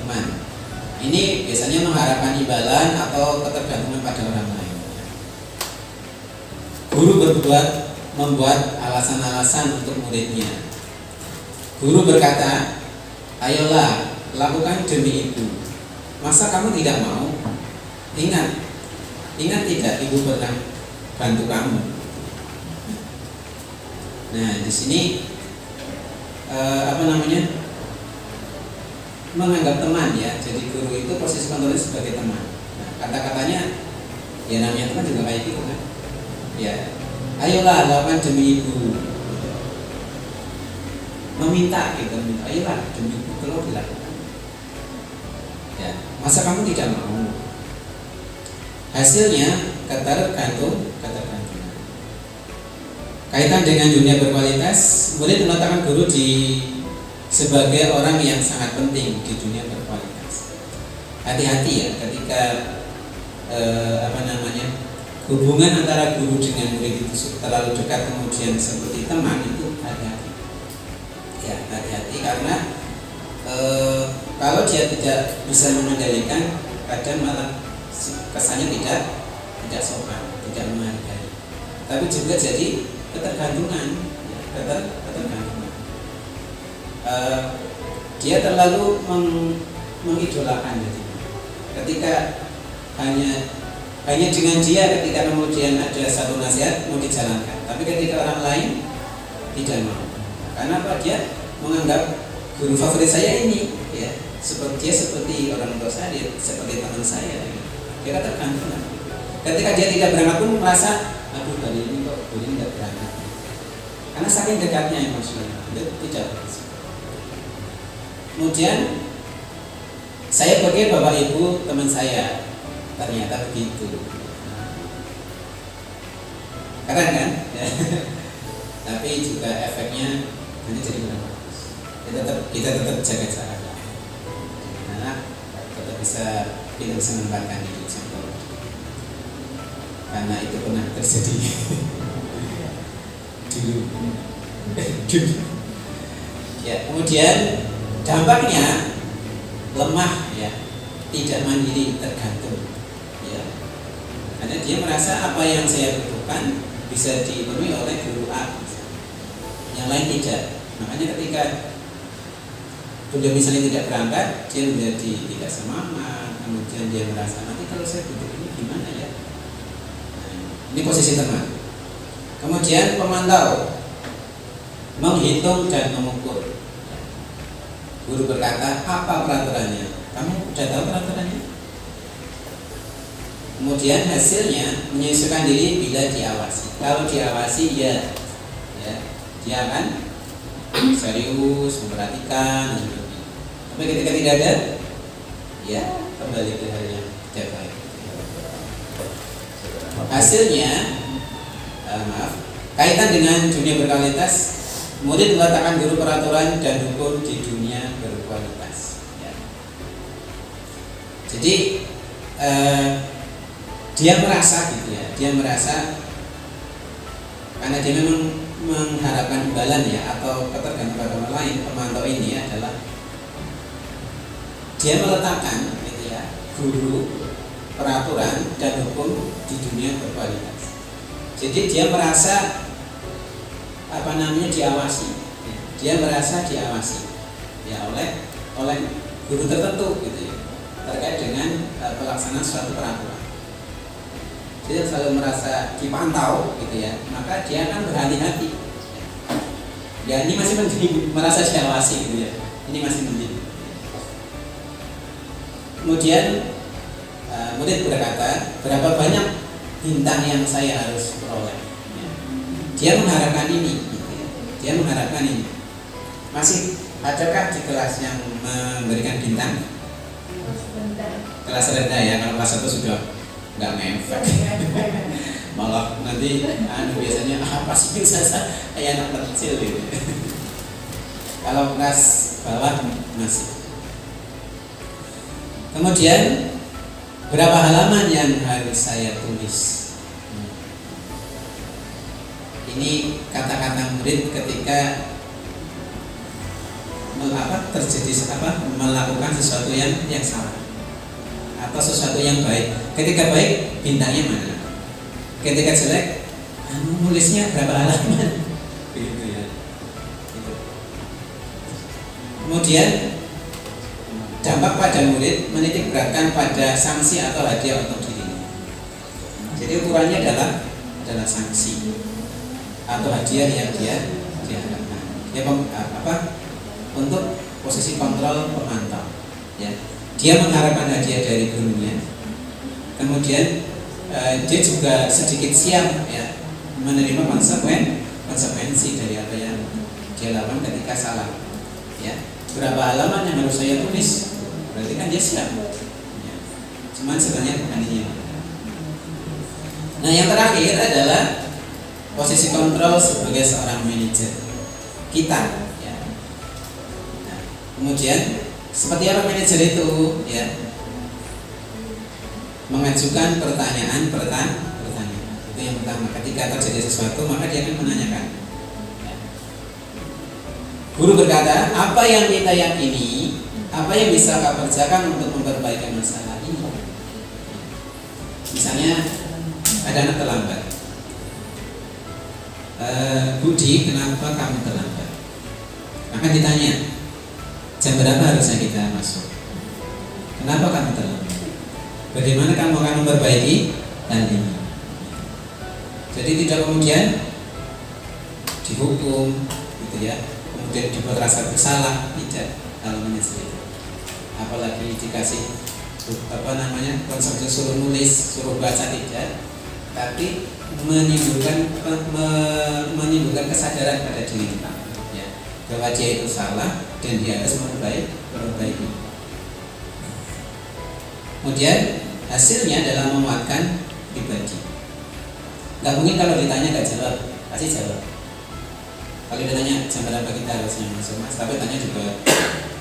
teman. Ini biasanya mengharapkan imbalan atau ketergantungan pada orang lain. Guru membuat alasan-alasan untuk muridnya. Guru berkata, ayolah, lakukan demi ibu. Masa kamu tidak mau? Ingat tidak ibu pernah bantu kamu. Nah, di sini menganggap teman ya. Jadi guru itu posisi kontrolnya sebagai teman. Nah, kata-katanya ya namanya teman juga kayak gitu kan. Ya, ayolah lakukan demi ibu. Meminta gitu, ayolah demi ibu tolong dilakukan. Ya, masa kamu tidak mau? Hasilnya ketergantungan. Kaitan dengan dunia berkualitas, boleh meletakkan guru sebagai orang yang sangat penting di dunia berkualitas. Hati-hati ya ketika hubungan antara guru dengan murid itu terlalu dekat kemudian seperti teman, itu hati-hati. Ya, hati-hati karena kalau dia tidak bisa mengendalikan, kadang malah kesannya tidak sopan, tidak menghargai. Tapi juga jadi ketergantungan. Dia terlalu mengidolakan gitu. Ketika hanya dengan dia, ketika kemudian ada satu nasihat mau dijalankan, tapi ketika orang lain tidak mau. Karena apa? Dia menganggap guru favorit saya ini ya seperti orang tua saya, seperti teman saya. Dia tergantung. Ketika dia tidak berangkat pun merasa, aduh kali ini kok guru tidak berangkat. Karena saking dekatnya emosional, tidak. Kemudian saya pergi bapak ibu teman saya, ternyata begitu. Keren kan? Tapi juga efeknya nanti jadi kurang bagus. Kita tetap jaga jarak, karena tetap bisa menempatkan diri contoh. Karena itu pernah terjadi dulu. Ya, kemudian dampaknya lemah ya, tidak mandiri, tergantung ya. Karena dia merasa apa yang saya butuhkan bisa dipenuhi oleh guru A, yang lain tidak. Makanya ketika beliau misalnya tidak berangkat, dia menjadi tidak semangat. Kemudian dia merasa nanti kalau saya butuh ini gimana ya. Nah, ini posisi teman. Kemudian pemantau, menghitung dan mengukur. Guru berkata, apa peraturannya? Kamu sudah tahu peraturannya? Kemudian hasilnya menyesuaikan diri bila diawasi. Kalau diawasi ya dia akan serius, memperhatikan. Tapi ketika tidak ada, ya kembali ke hal yang tidak baik. Hasilnya, kaitan dengan dunia berkualitas, murid meletakkan guru peraturan dan hukum di dunia berkualitas ya. Jadi dia merasa gitu ya, dia merasa karena dia memang mengharapkan imbalan ya, atau ketergantungan pada orang lain. Pemantau ini adalah dia meletakkan gitu ya, guru, peraturan dan hukum di dunia berkualitas. Jadi dia merasa diawasi. Dia merasa diawasi ya oleh guru tertentu gitu ya, terkait dengan pelaksanaan suatu peraturan. Dia selalu merasa dipantau gitu ya, maka dia akan berhati-hati. Ya ini masih penting, merasa diawasi gitu ya. Ini masih penting. Kemudian murid berkata, berapa banyak bintang yang saya harus peroleh? Dia mengharapkan ini gitu ya. Dia mengharapkan ini. Masih adakah di kelas yang memberikan bintang? Kelas rendah ya, kalau kelas 1 sudah nggak ngefek. Malah nanti biasanya apa sih kayak anak kecil gitu. Kalau kelas bawah masih. Kemudian berapa halaman yang harus saya tulis? Ini kata-kata murid ketika melakukan sesuatu yang salah atau sesuatu yang baik. Ketika baik, bintangnya mana? Ketika jelek, nulisnya berapa halaman? Begitu ya. Gitu. Kemudian dampak pada murid menitik beratkan pada sanksi atau hadiah untuk dirinya. Jadi ukurannya adalah sanksi atau hadiah yang dia diharapkan. Ya, untuk posisi kontrol pemantau. Ya, dia mengharapkan hadiah dari gurunya. Kemudian dia juga sedikit siap ya menerima konsekuensi dari apa yang dia lakukan ketika salah. Ya, berapa halaman yang harus saya tulis? Berarti kan dia siap. Ya. Cuman sebenarnya bukan ini. Nah, yang terakhir adalah posisi kontrol sebagai seorang manajer kita. Ya. Nah, kemudian seperti apa manajer itu? Ya, mengajukan pertanyaan. Itu yang pertama. Ketika terjadi sesuatu, maka dia akan menanyakan. Ya. Guru berkata, apa yang kita yakini, apa yang bisa kau kerjakan untuk memperbaiki masalah ini? Misalnya ada anak terlambat. Budi, kenapa kamu terlambat? Maka ditanya, jam berapa harusnya kita masuk? Kenapa kamu terlambat? Bagaimana kamu akan memperbaiki hal ini? Jadi tidak kemudian dihukum, gitu ya. Kemudian dibuat rasa bersalah, tidak. Kalau menyesal itu, apalagi dikasih konsep suruh nulis, suruh baca, tidak. Tapi menimbulkan kesadaran pada diri kita, ya, bahwa dia itu salah dan dia harus memperbaiki. Kemudian hasilnya adalah menguatkan pribadi. Gak mungkin kalau ditanya gak jawab, pasti jawab. Kalau ditanya jam berapa kita harusnya masuk, mas, tapi tanya juga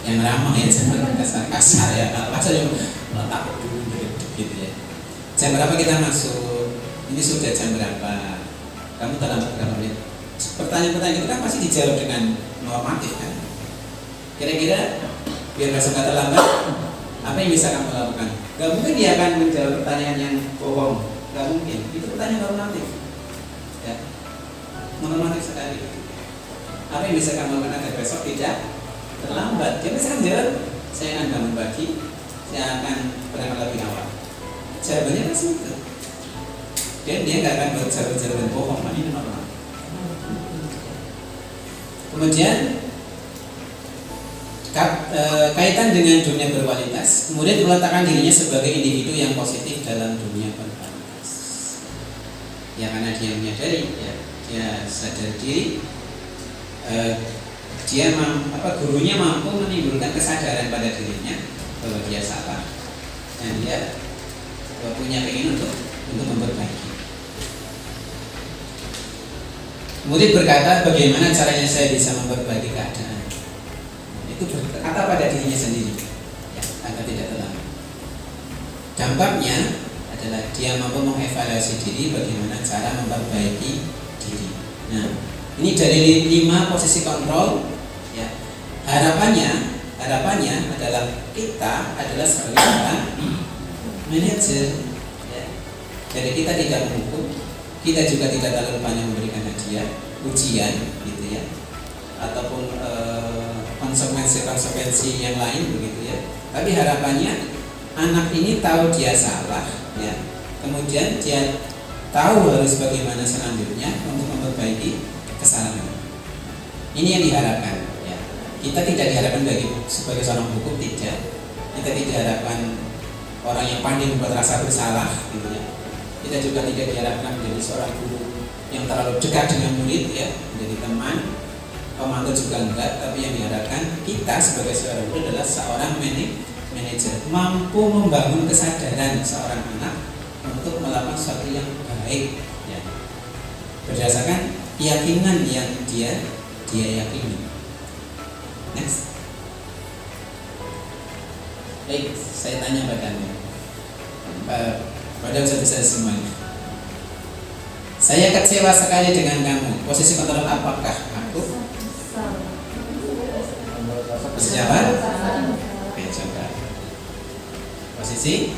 yang ramah ya, jangan kasar ya. Masa yang takut dulu gitu ya. Jam berapa kita masuk? Ini sudah jam berapa? Kamu terlambat berapa menit? Pertanyaan-pertanyaan itu kan pasti dijawab dengan normatif kan. Kira-kira biar gak suka terlambat, apa yang bisa kamu lakukan? Gak mungkin dia akan menjawab pertanyaan yang bohong. Gak mungkin. Itu pertanyaan normatif. Ya, normatif sekali. Apa yang bisa kamu lakukan agar besok tidak terlambat? Dia bisa jawab, saya akan bangun pagi, saya akan berangkat lebih awal. Jawabannya pasti itu. Dan dia nggak akan berjalan bohong, ini normal. Kemudian kaitan dengan dunia berkualitas, kemudian meletakkan dirinya sebagai individu yang positif dalam dunia berkualitas. Ya, karena dia menyadari, ya, dia sadar diri, gurunya mampu menimbulkan kesadaran pada dirinya bahwa dia salah dan dia punya keinginan untuk memperbaiki. Murid berkata, bagaimana caranya saya bisa memperbaiki keadaan? Itu berkata pada dirinya sendiri, ya, agar tidak terlambat. Dampaknya adalah dia mampu mengevaluasi diri, bagaimana cara memperbaiki diri. Nah, ini dari 5 posisi kontrol. Ya, harapannya adalah kita adalah seorang manajer. Ya. Jadi kita tidak menghukum, kita juga tidak terlalu banyak memberikan hadiah, ujian, gitu ya, ataupun konsekuensi yang lain, begitu ya. Tapi harapannya anak ini tahu dia salah, ya. Kemudian dia tahu harus bagaimana selanjutnya untuk memperbaiki kesalahan. Ini yang diharapkan. Ya. Kita tidak diharapkan sebagai seorang hukum, tidak. Kita tidak diharapkan orang yang pandai membuat rasa bersalah, gitu ya. Kita juga tidak diharapkan menjadi seorang guru yang terlalu dekat dengan murid, ya, menjadi teman, pemantau juga enggak. Tapi yang diharapkan kita sebagai seorang guru adalah seorang manajer, mampu membangun kesadaran seorang anak untuk melakukan sesuatu yang baik, ya, berdasarkan keyakinan yang dia yakini. Next. Baik, saya tanya pada ustaz semuanya. Saya kecewa sekali dengan kamu. Posisi kontrol apakah aku? Siapa? Oke, coba. Posisi?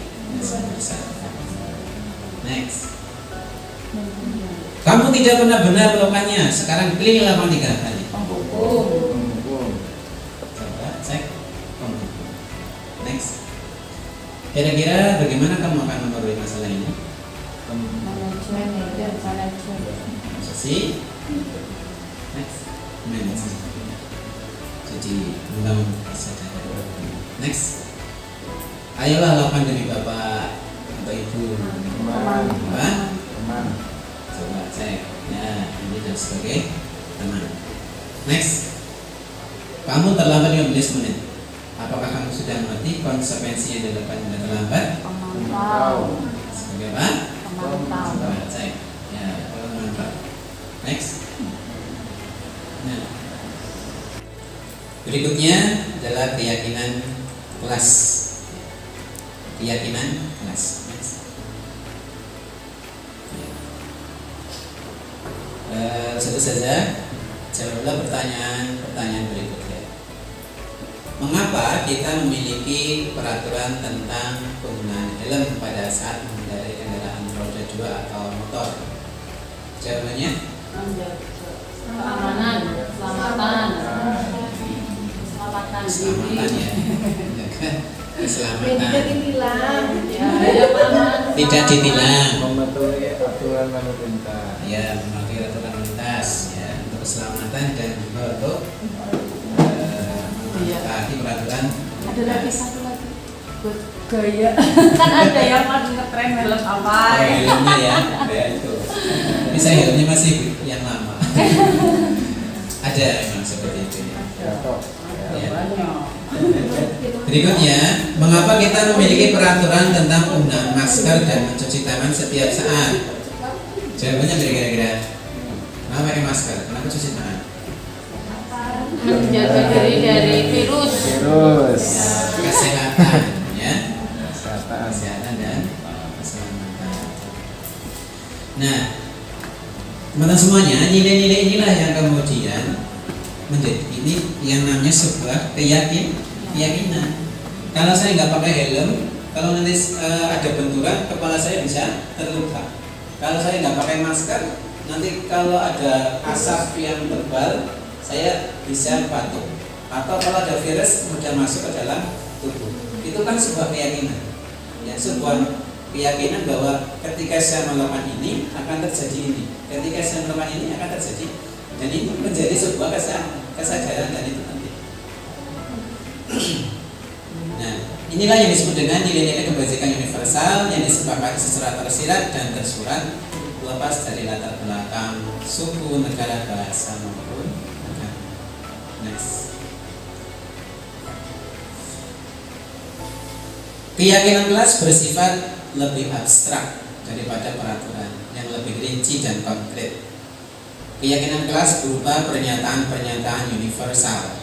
Next. Kamu tidak pernah benar melakukannya. Sekarang pilih lakukan 3 kali. Coba cek. Next. Kira-kira bagaimana kamu akan memperoleh masalah ini? Posisi. Next. Jadi belum bisa. Next. Ayolah lakukan demi Bapak atau Ibu. Teman. Apa? Teman. Coba cek. Ya, ini dan sebagai teman. Next. Kamu terlambat 15 menit. Apakah kamu sudah mengerti konsekuensinya daripada terlambat? Pemantau. Sebagai apa? Pemantau. Coba cek. Ya, mantap. Next. Nah. Berikutnya adalah keyakinan kelas. Keyakinan kelas. Next. Satu saja. Jawablah pertanyaan berikutnya. Mengapa kita memiliki peraturan tentang penggunaan helm pada saat mengendarai kendaraan roda 2 atau motor? Jawabannya? Keamanan, keselamatan. Keselamatan Keselamatan ya. Keselamatan. ditilang. Ya, aman. Tidak ditilang. Mematuhi aturan lalu lintas. Ya, memakai aturan lalu lintas ya, untuk keselamatan dan juga untuk mentaati peraturan. Ada lagi satu lagi buat gaya. Kan ada yang paling ngetren helm apa? Helmnya ya, kayak itu. Tapi saya helmnya masih yang lama. Ada memang seperti itu. Jatuh. Ya. Berikutnya, mengapa kita memiliki peraturan tentang penggunaan masker dan mencuci tangan setiap saat? Jawabannya kira-kira. Kenapa pakai masker? Kenapa cuci tangan? Menjaga diri dari virus. Virus. Kesehatan, ya. Kesehatan. Dan keselamatan. Nah, teman-teman semuanya, nilai-nilai inilah yang kemudian menjadi ini yang namanya sebuah keyakinan. Kalau saya nggak pakai helm, kalau nanti ada benturan, kepala saya bisa terluka. Kalau saya nggak pakai masker, nanti kalau ada asap yang tebal, saya bisa batuk. Atau kalau ada virus mudah masuk ke dalam tubuh. Itu kan sebuah keyakinan. Ya, sebuah keyakinan bahwa ketika saya melakukan ini akan terjadi ini. Ketika saya melakukan ini akan terjadi. Dan ini menjadi sebuah kesadaran dan itu penting. Nah, inilah yang disebut dengan nilai-nilai kebajikan universal yang disepakati secara tersirat dan tersurat, lepas dari latar belakang suku, negara, bahasa maupun agama. Next. Keyakinan kelas bersifat lebih abstrak daripada peraturan yang lebih rinci dan konkret. Keyakinan kelas berupa pernyataan-pernyataan universal.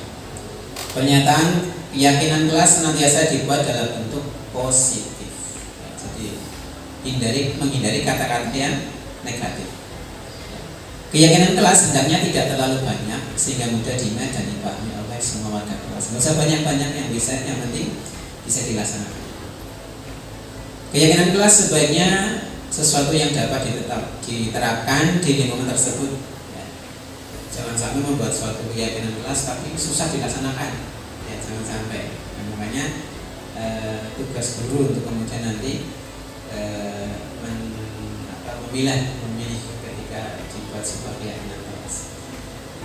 Pernyataan keyakinan kelas senantiasa dibuat dalam bentuk positif. Jadi menghindari kata-kata yang negatif. Keyakinan kelas hendaknya tidak terlalu banyak sehingga mudah diingat dan dipahami oleh semua warga kelas. Tidak usah banyak-banyak, yang penting bisa dilaksanakan. Keyakinan kelas sebaiknya sesuatu yang dapat diterapkan di lingkungan tersebut. Jangan sampai membuat suatu keyakinan kelas tapi susah dilaksanakan. Ya, jangan sampai. Nah, makanya tugas guru untuk kemudian nanti memilih ketika dibuat sebuah keyakinan kelas.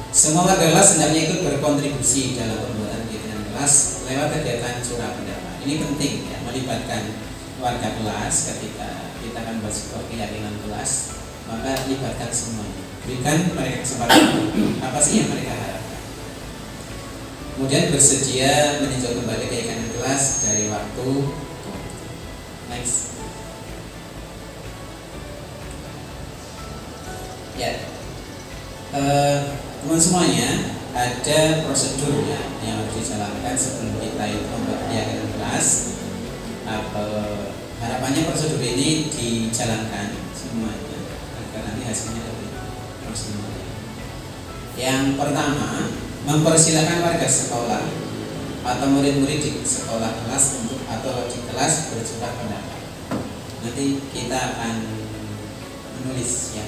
Semua warga kelas hendaknya ikut berkontribusi dalam pembuatan keyakinan kelas lewat kegiatan curah pendapat. Ini penting ya, melibatkan warga kelas ketika kita akan buat sebuah keyakinan kelas, maka libatkan semuanya. Berikan mereka kesempatan apa sih yang mereka harapkan. Kemudian bersedia meninjau kembali keyakinan kelas dari waktu ke waktu. Next. Ya, teman semuanya ada prosedur ya, yang harus dijalankan sebelum kita itu membuat keyakinan kelas. Harapannya prosedur ini dijalankan semuanya agar nanti hasilnya lebih maksimal. Yang pertama, mempersilahkan warga sekolah atau murid-murid di sekolah kelas untuk atau di kelas bercurah pendapat. Nanti kita akan menulis ya,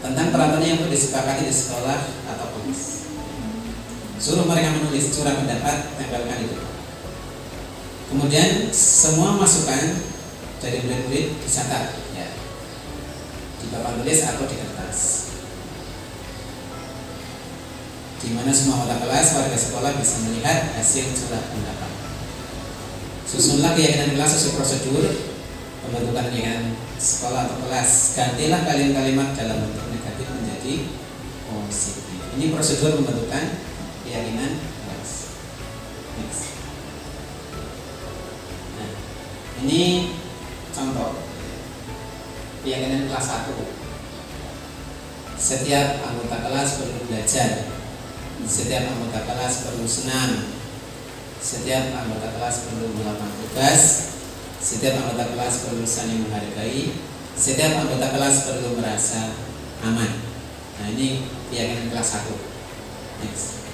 tentang peraturan yang perlu disepakati di sekolah atau kelas. Suruh mereka menulis curah pendapat, tempelkan itu. Kemudian semua masukan dari murid-murid dicatat ya, di papan tulis atau di kertas. di mana semua anggota kelas, warga sekolah bisa melihat hasil curah pendapat. Susunlah keyakinan kelas sesuai prosedur pembentukan keyakinan sekolah atau kelas. Gantilah kalimat dalam bentuk negatif menjadi positif. Ini prosedur pembentukan keyakinan kelas. Next. Nah, ini contoh keyakinan kelas 1. Setiap anggota kelas perlu belajar. Setiap anggota kelas perlu senam. Setiap anggota kelas perlu melakukan tugas. Setiap anggota kelas perlu saling menghargai. Setiap anggota kelas perlu merasa aman. Nah, ini keyakinan kelas 1. Next.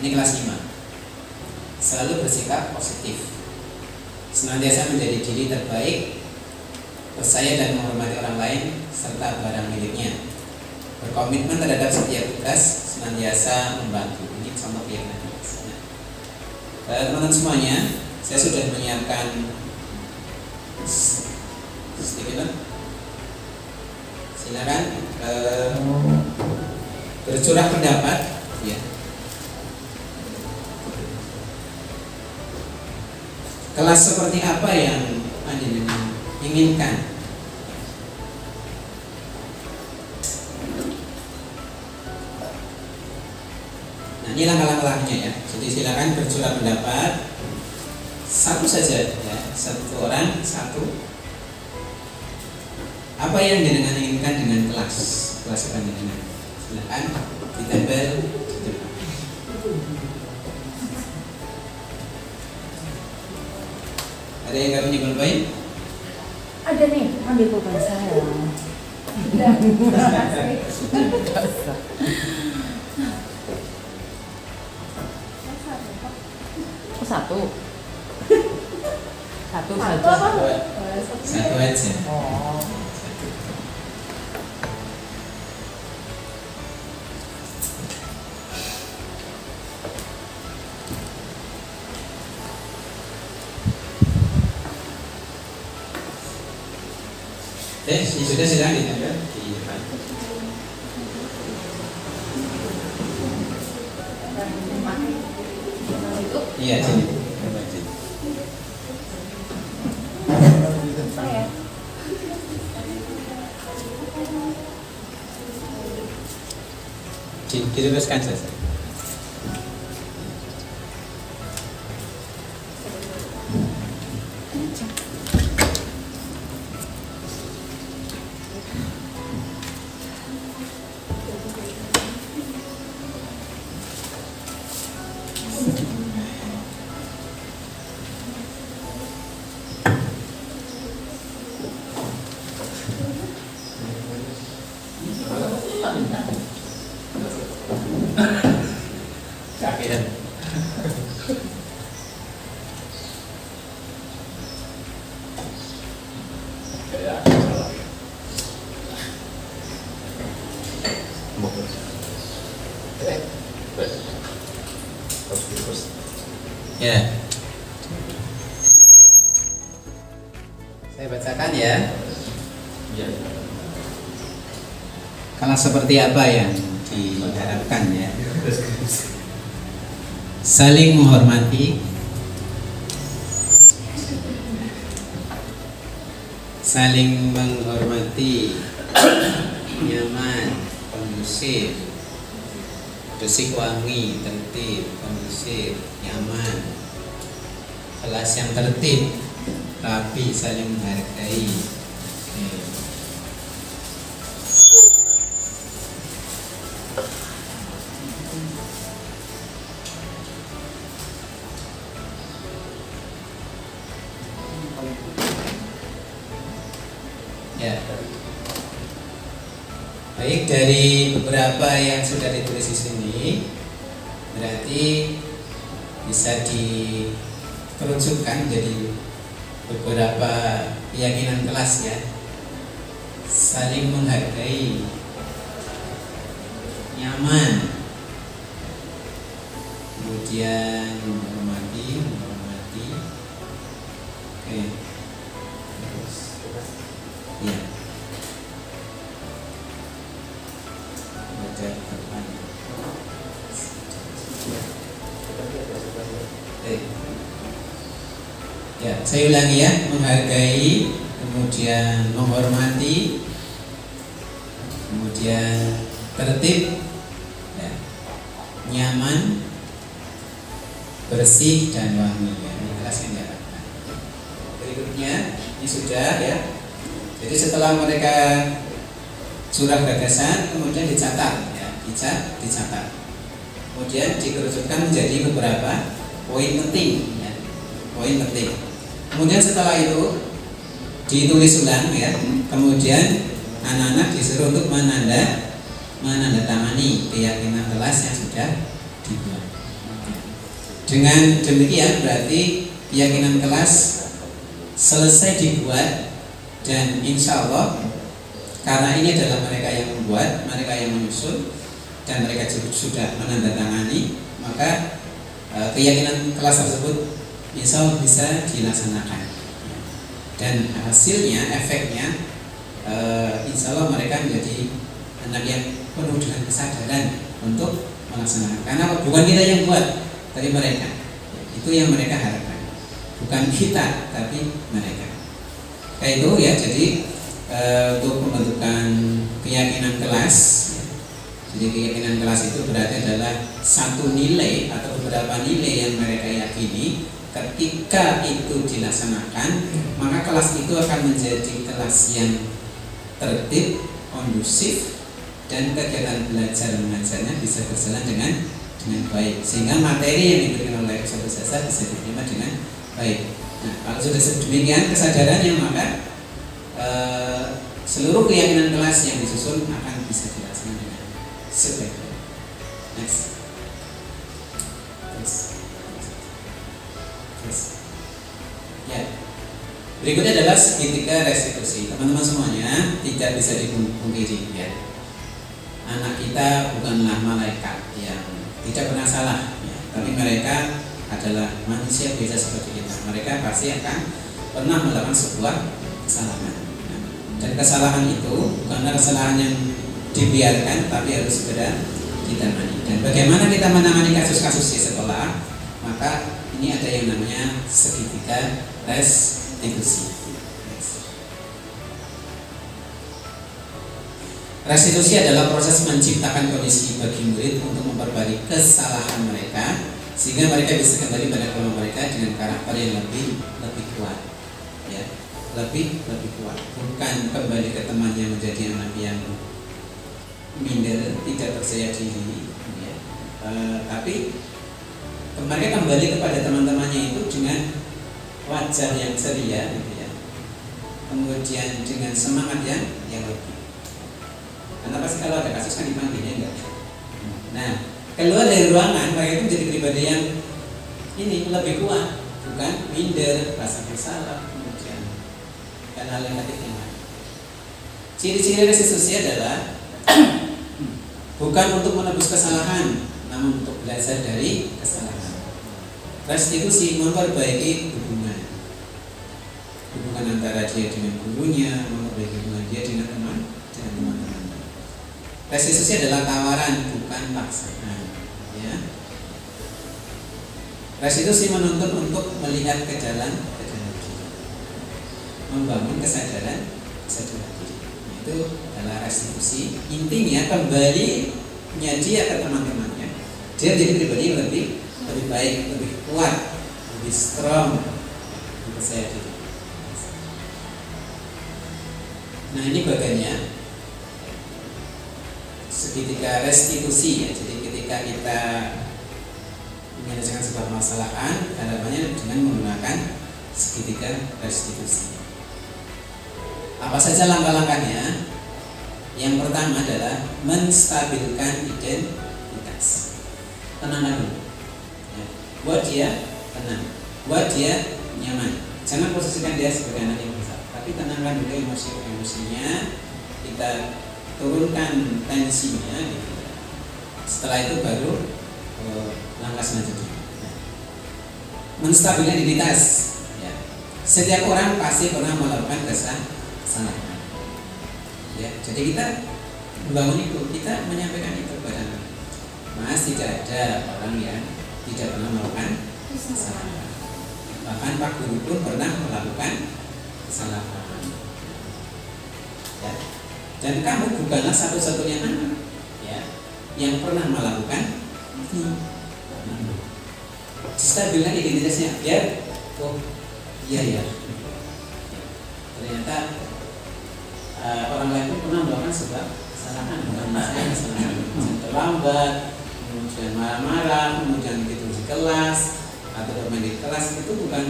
Ini kelas 5. Selalu bersikap positif. Senantiasa menjadi diri terbaik, percaya dan menghormati orang lain serta barang miliknya. Berkomitmen terhadap setiap tugas, senantiasa membantu. Ini contoh keyakinan kelas. Teman-teman semuanya, saya sudah menyiapkan stiker. Silakan bercurah pendapat, ya. Kelas seperti apa yang Panjenengan inginkan? Nah, ini langkah-langkahnya ya. Jadi silakan bercurah pendapat. Satu saja ya, satu orang satu. Apa yang jenengan inginkan dengan kelas panjenengan? Silakan ditempel di depan. Ada yang nggak punya pulpen? Ada nih, ambil pulpen saya. Oh, satu saja. Satu aja. Oh. Sudah silakan ditempel di depan. Iya, sini. Diteruskan saja. Ya, saya bacakan ya. Kalau seperti apa yang diharapkan ya? Saling menghormati, saling menghormati, nyaman, kondusif, bersih wangi, tertib, kondusif, nyaman, kelas yang tertib, rapi, saling menghargai. Ya. Baik, dari beberapa yang sudah ditulis di sini, berarti bisa dikerucutkan jadi beberapa keyakinan kelas ya. Saling menghargai, nyaman, kemudian menghormati, oke. Ya. Baca depan. Ya, saya ulangi ya, menghargai, kemudian menghormati, kemudian tertib, ya, nyaman, bersih dan wangi. Ya, ini kelas yang diharapkan. Berikutnya ini sudah ya. Jadi setelah mereka curah gagasan, kemudian dicatat, ya, dicatat. Kemudian dikerucutkan menjadi beberapa poin penting, ya, poin penting. Kemudian setelah itu ditulis ulang, ya. Kemudian anak-anak disuruh untuk menandatangani keyakinan kelas yang sudah dibuat. Dengan demikian berarti keyakinan kelas selesai dibuat, dan insya Allah karena ini adalah mereka yang membuat, mereka yang menyusun, dan mereka sudah menandatangani, maka keyakinan kelas tersebut insya Allah bisa dilaksanakan. Dan hasilnya, efeknya, insya Allah mereka menjadi anak yang penuh dengan kesadaran untuk melaksanakan. Karena bukan kita yang buat, tapi mereka. Itu yang mereka harapkan. Bukan kita, tapi mereka. Kayak itu ya. Jadi untuk pembentukan keyakinan kelas, jadi keyakinan kelas itu berarti adalah satu nilai atau beberapa nilai yang mereka yakini. Ketika itu dilaksanakan, maka kelas itu akan menjadi kelas yang tertib, kondusif, dan kegiatan belajar mengajarnya bisa berjalan dengan baik, sehingga materi yang diberikan oleh Ustaz Ustazah bisa diterima dengan baik. Nah, kalau sudah demikian kesadarannya, maka seluruh keyakinan kelas yang disusun akan bisa dilaksanakan dengan sebaik-baiknya. Next. Ya. Berikutnya adalah segitiga restitusi. Teman-teman semuanya, tidak bisa dipungkiri, ya. Anak kita bukanlah malaikat yang tidak pernah salah, ya. Tapi mereka adalah manusia biasa seperti kita. Mereka pasti akan pernah melakukan sebuah kesalahan. Dan kesalahan itu bukanlah kesalahan yang dibiarkan, tapi harus segera ditangani. Dan bagaimana kita menangani kasus-kasus di sekolah? Maka ini ada yang namanya segitiga restitusi. Restitusi adalah proses menciptakan kondisi bagi murid untuk memperbaiki kesalahan mereka, sehingga mereka bisa kembali pada kelompok mereka dengan karakter yang lebih kuat, ya, lebih kuat. Bukan kembali ke temannya menjadi anak yang minder, tidak percaya diri, ya. Tapi mereka kembali kepada teman-temannya itu dengan wajah yang ceria, gitu ya. Kemudian dengan semangat yang lebih. Karena pasti kalau ada kasus kan dipanggilnya enggak. Nah, keluar dari ruangan mereka itu menjadi pribadi yang ini lebih kuat, bukan minder, rasa bersalah, kemudian dan hal yang lain. Ciri-ciri restitusi adalah bukan untuk menebus kesalahan, namun untuk belajar dari kesalahan. Restitusi memperbaiki hubungan antara dia dengan gurunya, memperbaiki hubungan dia dengan teman-teman. Restitusi adalah tawaran, bukan paksaan, ya. Restitusi menuntut untuk melihat ke jalan diri, membangun kesadaran diri. Itu adalah restitusi. Intinya kembalinya dia ke teman-temannya. Dia menjadi pribadi yang lebih baik, lebih kuat, lebih strong, lebih percaya diri. Nah, ini bagiannya segitiga restitusi, ya. Jadi ketika kita menyelesaikan sebuah permasalahan, harapannya dengan menggunakan segitiga restitusi. Apa saja langkah-langkahnya? Yang pertama adalah menstabilkan identitas. Tenangkan dulu, ya. Buat dia tenang, buat dia nyaman. Jangan posisikan dia sebagai anak yang besar, tapi tenangkan dulu emosinya. Kita turunkan tensinya, gitu. Setelah itu baru langkah selanjutnya. Menstabilkan identitas, ya. Setiap orang pasti pernah melakukan kesalahan, ya. Jadi kita membangun itu, kita menyampaikan itu kepada anak. Mas, tidak ada orang yang tidak pernah melakukan kesalahan. Bahkan Pak Guru pun pernah melakukan kesalahan. Ya. Dan kamu bukanlah satu-satunya anak ya yang pernah melakukan ini. Stabilkan identitasnya biar iya ya. Ternyata orang lain pun pernah melakukan sebuah kesalahan, bukan saya kesalahan. Terlambat, kemudian marah-marah, kemudian gitu di kelas atau bermain di kelas, itu bukan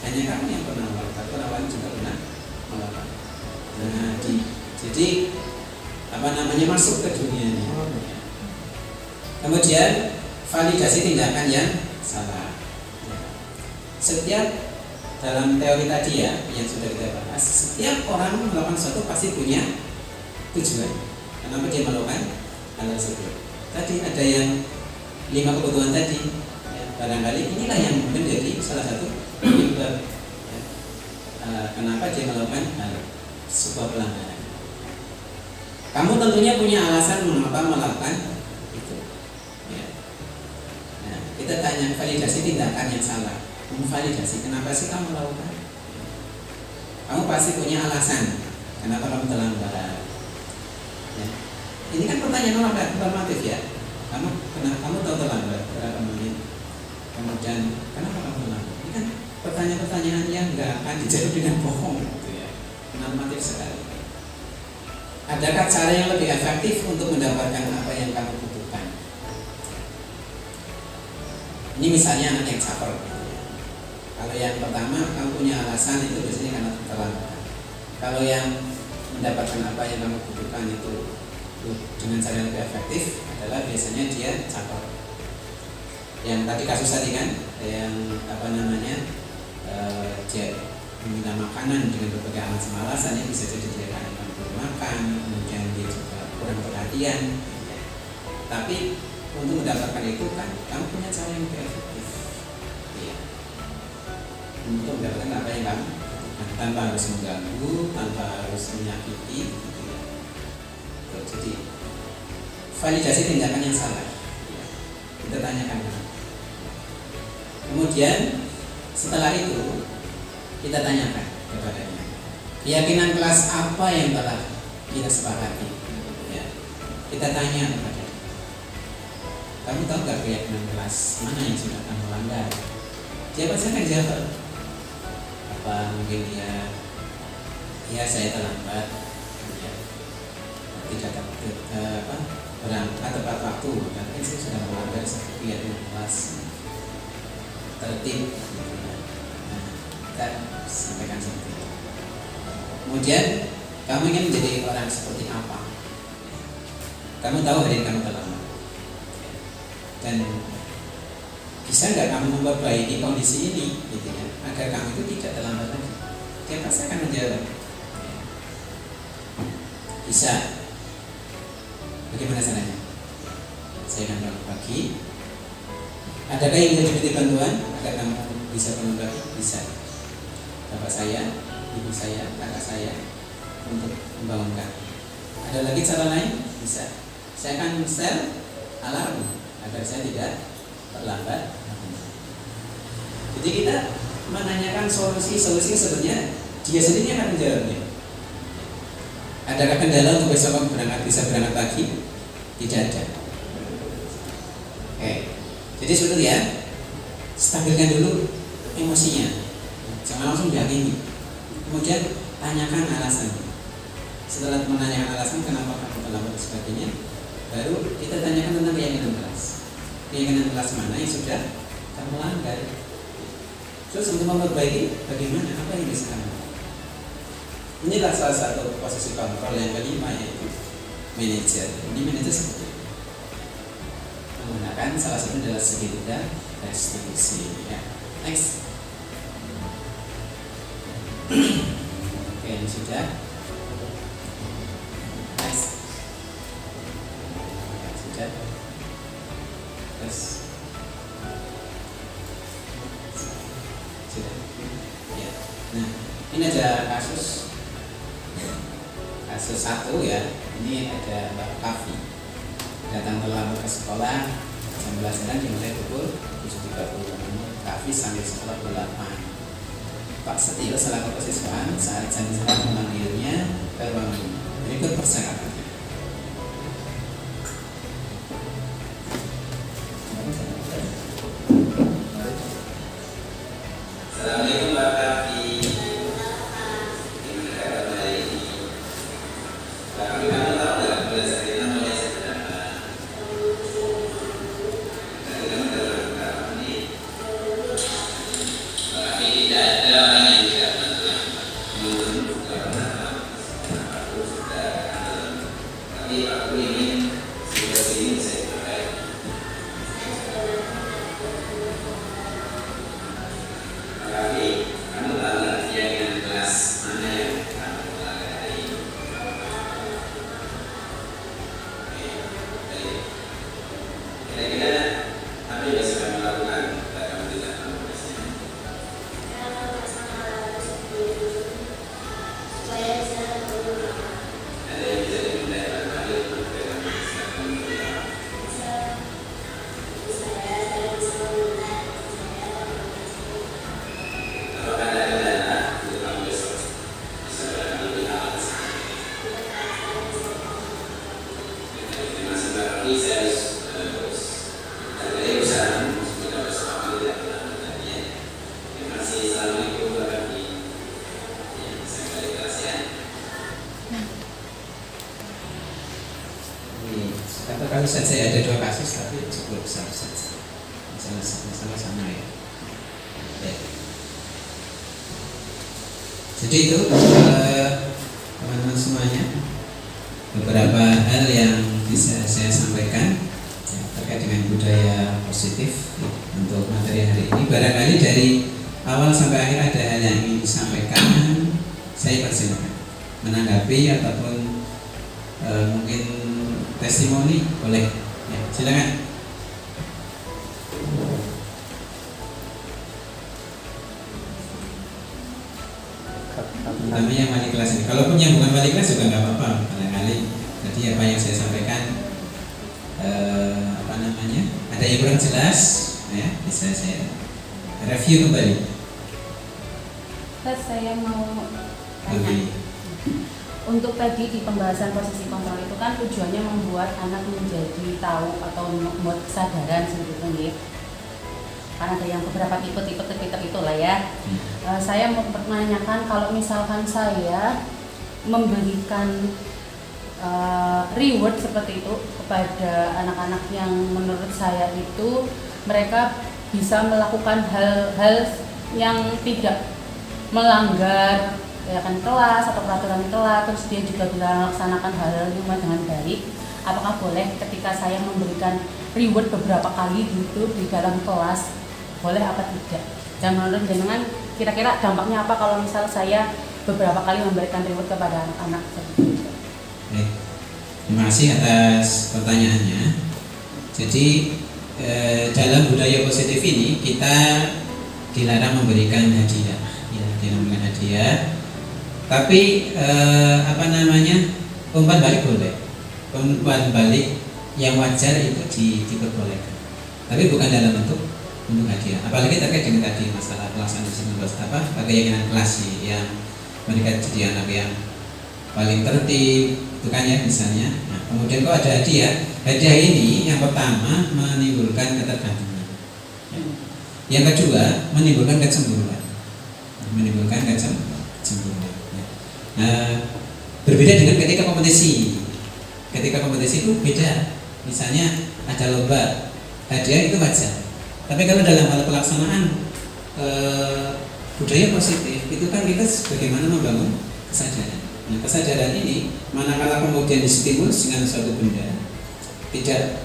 hanya kamu yang pernah melakukan, tapi orang lain juga pernah melakukan. Nah, jadi masuk ke dunianya. Kemudian validasi tindakan yang salah. Setiap dalam teori tadi ya yang sudah kita bahas, setiap orang melakukan sesuatu pasti punya tujuan. Kenapa dia melakukan hal tersebut? Tadi ada yang 5 kebutuhan tadi. Ya, barangkali inilah yang menjadi salah satu penyebab ya, kenapa dia melakukan sebuah pelanggaran. Kamu tentunya punya alasan mengapa melakukan itu. Ya. Nah, kita tanya validasi tindakan yang salah. Memvalidasi kenapa sih kamu melakukan? Kamu pasti punya alasan kenapa kamu terlambat. Ya. Ini kan pertanyaan normatif ya. Kamu tahu terlambat berapa menit? Kemudian kenapa kamu terlambat? Ini kan pertanyaan-pertanyaan yang nggak akan dijawab dengan bohong, gitu ya. Normatif sekali. Adakah cara yang lebih efektif untuk mendapatkan apa yang kamu butuhkan? Ini misalnya anak yang caper. Kalau yang pertama kamu punya alasan itu biasanya karena terlambat. Kalau yang mendapatkan apa yang kamu butuhkan itu dengan cara yang lebih efektif adalah biasanya dia caper. Yang tadi kasus tadi kan, yang dia meminta makanan dengan berbagai alasan yang bisa jadi dia karena belum makan, kemudian dia juga kurang perhatian. Tapi untuk mendapatkan itu kan kamu punya cara yang lebih efektif. Ya. Untuk mendapatkan apa yang kamu tanpa harus mengganggu, tanpa harus menyakiti, gitu ya. Jadi validasi tindakan yang salah. Ya. Kita tanyakan. Kemudian setelah itu kita tanyakan kepadanya, keyakinan kelas apa yang telah kita sepakati? Ya. Kita tanya kepadanya, kamu tahu gak keyakinan kelas mana yang sudah kamu langgar? Dia pasti akan jawab. Apa mungkin ya saya terlambat, ya, tidak berangkat tepat waktu, mungkin saya sudah melanggar satu keyakinan kelas, tertib. Nah, kita sampaikan seperti itu. Kemudian kamu ingin menjadi orang seperti apa? Kamu tahu hari ini kamu terlambat, dan bisa nggak kamu memperbaiki kondisi ini, gitu ya, agar kamu itu tidak terlambat lagi? Dia pasti akan menjawab, bisa. Bagaimana caranya? Saya akan bangun pagi. Adakah yang bisa diberi bantuan agar kamu bisa bangun pagi? Bisa. Bapak saya, ibu saya, kakak saya untuk membangunkan. Ada lagi cara lain? Bisa. Saya akan set alarm agar saya tidak terlambat. Jadi kita menanyakan solusi sebenarnya dia sendiri akan menjawabnya. Adakah kendala untuk besok bisa berangkat pagi? Tidak ada. Oke. Jadi seperti ya, stabilkan dulu emosinya, jangan langsung dihakimi. Kemudian tanyakan alasan. Setelah menanyakan alasan kenapa kamu terlambat dan sebagainya, baru kita tanyakan tentang keyakinan kelas. Keyakinan kelas mana yang sudah kamu langgar? Terus untuk memperbaiki bagaimana? Apa yang bisa kamu? Inilah salah satu posisi kontrol yang kelima, yaitu manajer. Ini manajer seperti itu. Menggunakan salah satu adalah segitiga restitusi. Ya. Next. Oke, ini sudah. Next. Sudah. Terus. Sudah. Ya. Nah, ini ada kasus satu ya. Ini ada Mbak Kavi datang terlambat ke sekolah, jam pelajaran dimulai pukul 7.30. Kavi sampai sekolah pukul 8. Pak Setio selaku kesiswaan saat saya memanggilnya ke ruang ini. Berikut persyaratannya. Assalamualaikum warahmatullahi Satu kali saja ada 2 kasus tapi cukup besar saja. Masalah sama ya. Baik. Jadi itu teman-teman semuanya beberapa hal yang bisa saya sampaikan ya, terkait dengan budaya positif ya, untuk materi hari ini. Barangkali dari awal sampai akhir ada hal yang ingin disampaikan, saya persilakan menanggapi ataupun mungkin testimoni boleh ya, silakan. Namanya yang wali kelas ini. Kalau punya bukan wali kelas juga nggak apa-apa. Kali-kali jadi apa yang saya sampaikan apa namanya ada yang kurang jelas ya bisa saya review kembali. Saya mau tanya. Lebih. Untuk tadi di pembahasan posisi kontrol itu kan tujuannya membuat anak menjadi tahu atau membuat kesadaran sebetulnya. Kan ada yang beberapa tipe itulah ya. Saya mau menanyakan kalau misalkan saya memberikan reward seperti itu kepada anak-anak yang menurut saya itu mereka bisa melakukan hal-hal yang tidak melanggar ya kan kelas atau peraturan kelas, terus dia juga bisa melaksanakan hal-hal dengan baik. Apakah boleh ketika saya memberikan reward beberapa kali gitu di dalam kelas, boleh apa tidak? Dan menurut jenengan kira-kira dampaknya apa kalau misal saya beberapa kali memberikan reward kepada anak-anak seperti itu? Terima kasih atas pertanyaannya. Jadi dalam budaya positif ini kita dilarang memberikan hadiah, ya, dilarang memberikan hadiah. Tapi apa namanya umpan balik boleh, umpan balik yang wajar itu diperbolehkan. Tapi bukan dalam bentuk hadiah. Apalagi terkait dengan tadi masalah pelaksanaan keyakinan kelas yang mereka jadi anak yang paling tertib, itu kan ya misalnya. Nah, kemudian kok ada hadiah. Hadiah ini yang pertama menimbulkan ketergantungan. Yang kedua menimbulkan kecemburuan. Menimbulkan kecemburuan. Nah, berbeda dengan ketika kompetisi. Ketika kompetisi itu beda. Misalnya ada lomba, hadiah itu wajar. Tapi kalau dalam hal pelaksanaan budaya positif itu kan kita bagaimana membangun kesadaran. Nah, kesadaran ini manakala kemudian distimulus dengan suatu benda tidak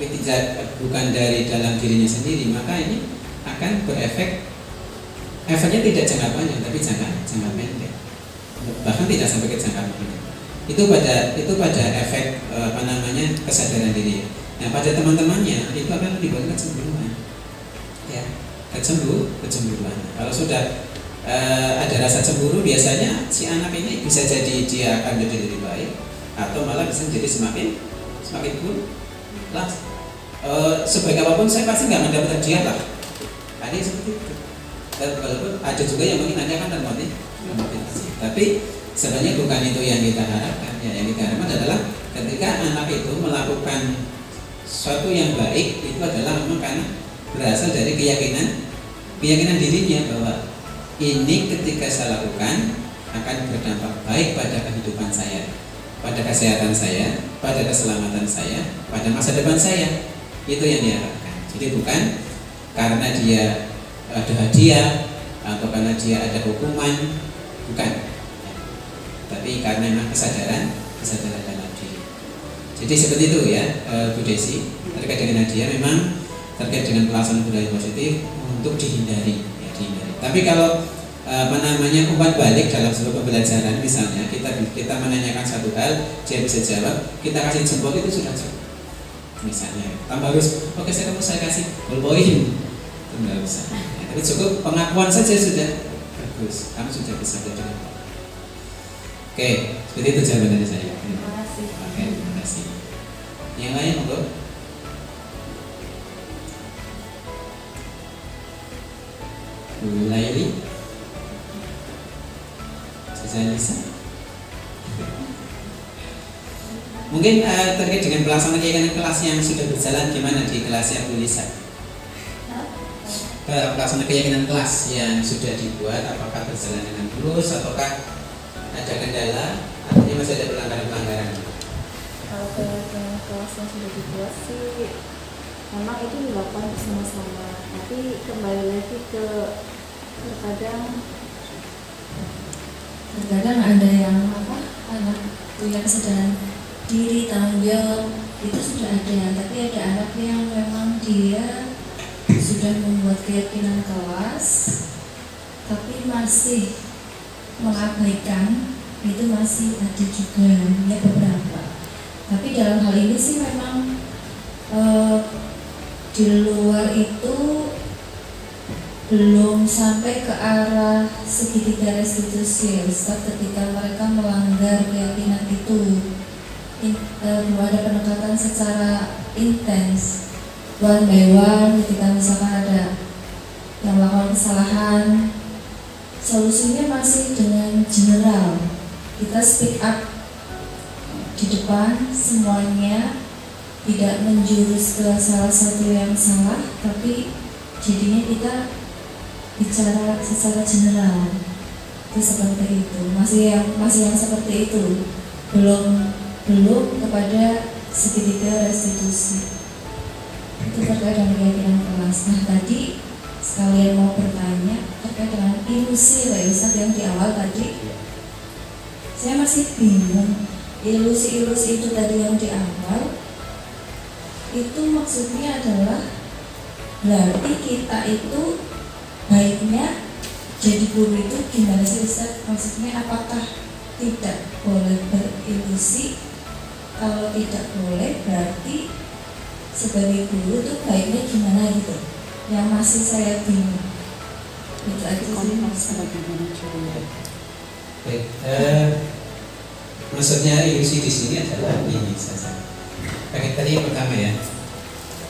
bukan dari dalam dirinya sendiri, maka ini akan berefek. Efeknya tidak jangka panjang tapi jangka pendek. Bahkan tidak sampai ke jangka pendek. Itu pada efek apa namanya kesadaran diri. Nah, pada teman-temannya itu akan menimbulkan kecemburuan. Ya, kecemburuan. Kalau sudah ada rasa cemburu, biasanya si anak ini bisa jadi dia akan menjadi lebih baik atau malah bisa jadi semakin buruk. Sebaik apapun saya pasti nggak mendapat hadiah lah. Ada yang seperti itu. walaupun ada juga yang menanyakan termotivasi. Tapi sebenarnya bukan itu yang kita harapkan. Ya, yang kita harapkan adalah ketika anak itu melakukan sesuatu yang baik, itu adalah memang karena berasal dari keyakinan dirinya bahwa ini ketika saya lakukan akan berdampak baik pada kehidupan saya, pada kesehatan saya, pada keselamatan saya, pada masa depan saya. Itu yang diharapkan. Jadi bukan karena dia ada hadiah atau karena dia ada hukuman, bukan. Tapi karena memang kesadaran dalam diri. Jadi seperti itu ya, Bu Desi, terkait dengan hadiah memang terkait dengan pelaksanaan budaya positif untuk dihindari, ya, dihindari. Tapi kalau umpan balik dalam sebuah pembelajaran, misalnya kita menanyakan satu hal, dia bisa jawab, kita kasih jempol, itu sudah cukup. Misalnya, tanpa harus, oke saya kasih ballpoint, itu nggak usah. Ya, tapi cukup pengakuan saja sudah bagus, kamu sudah bisa belajar. Oke, seperti itu jawaban dari saya. Terima kasih. Oke, terima kasih. Yang lain, monggo. Bu Laili, Lisa. Mungkin terkait dengan pelaksanaan kegiatan kelas yang sudah berjalan, gimana di kelasnya Bu Lisa? Pelaksanaan keyakinan kelas yang sudah dibuat, apakah berjalan dengan mulus ataukah ada kendala? Artinya masih ada pelanggaran-pelanggaran? Kalau keyakinan kelas yang sudah dibuat sih memang itu dilakukan bersama-sama, tapi kembali lagi ke terkadang ada yang anak punya kesadaran diri, tanggung jawab itu sudah ada, tapi ada anak yang memang dia sudah membuat keyakinan kelas tapi masih mengabaikan, itu masih ada juga ya beberapa. Tapi dalam hal ini sih memang di luar itu belum sampai ke arah segitiga restitusi ya Ustaz, ketika mereka melanggar keyakinan itu belum ada pendekatan secara intens one by one. Ketika misalkan ada yang melakukan kesalahan, solusinya masih dengan general, kita speak up di depan semuanya, tidak menjurus ke salah satu yang salah, tapi jadinya kita bicara secara general. Itu seperti itu, masih yang seperti itu, belum kepada segitiga restitusi. Itu terkait dengan keyakinan kelas. Nah tadi sekalian mau bertanya terkait dengan ilusi Pak Ustadz yang di awal tadi, saya masih bingung. Ilusi-ilusi itu tadi yang di awal itu maksudnya adalah berarti kita itu baiknya jadi guru itu gimana sih Ustaz? Maksudnya apakah tidak boleh berilusi? Kalau tidak boleh berarti sebagai guru itu baiknya gimana gitu? Yang masih saya bingung. Itu aja sih. Baik, maksudnya ilusi di sini adalah ini saja. Pakai tadi yang pertama ya,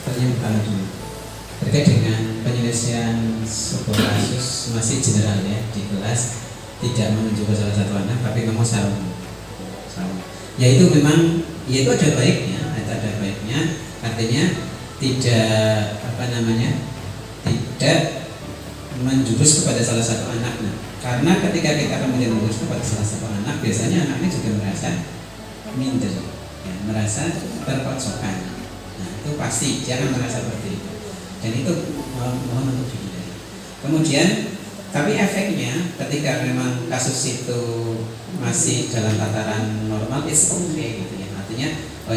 dulu terkait dengan penyelesaian sebuah kasus masih general ya di kelas, tidak menunjuk ke salah satu anak tapi ngomong sama. Yaitu memang yaitu ada baiknya, artinya tidak tidak menjurus kepada salah satu anaknya. Karena ketika kita kemudian menjurus kepada salah satu anak, biasanya anaknya juga merasa minder, ya, merasa terpojokkan. Nah itu pasti jangan merasa seperti itu. Dan itu mohon untuk dihindari. Kemudian, tapi efeknya ketika memang kasus itu masih dalam tataran normal, it's okay gitu ya. Artinya,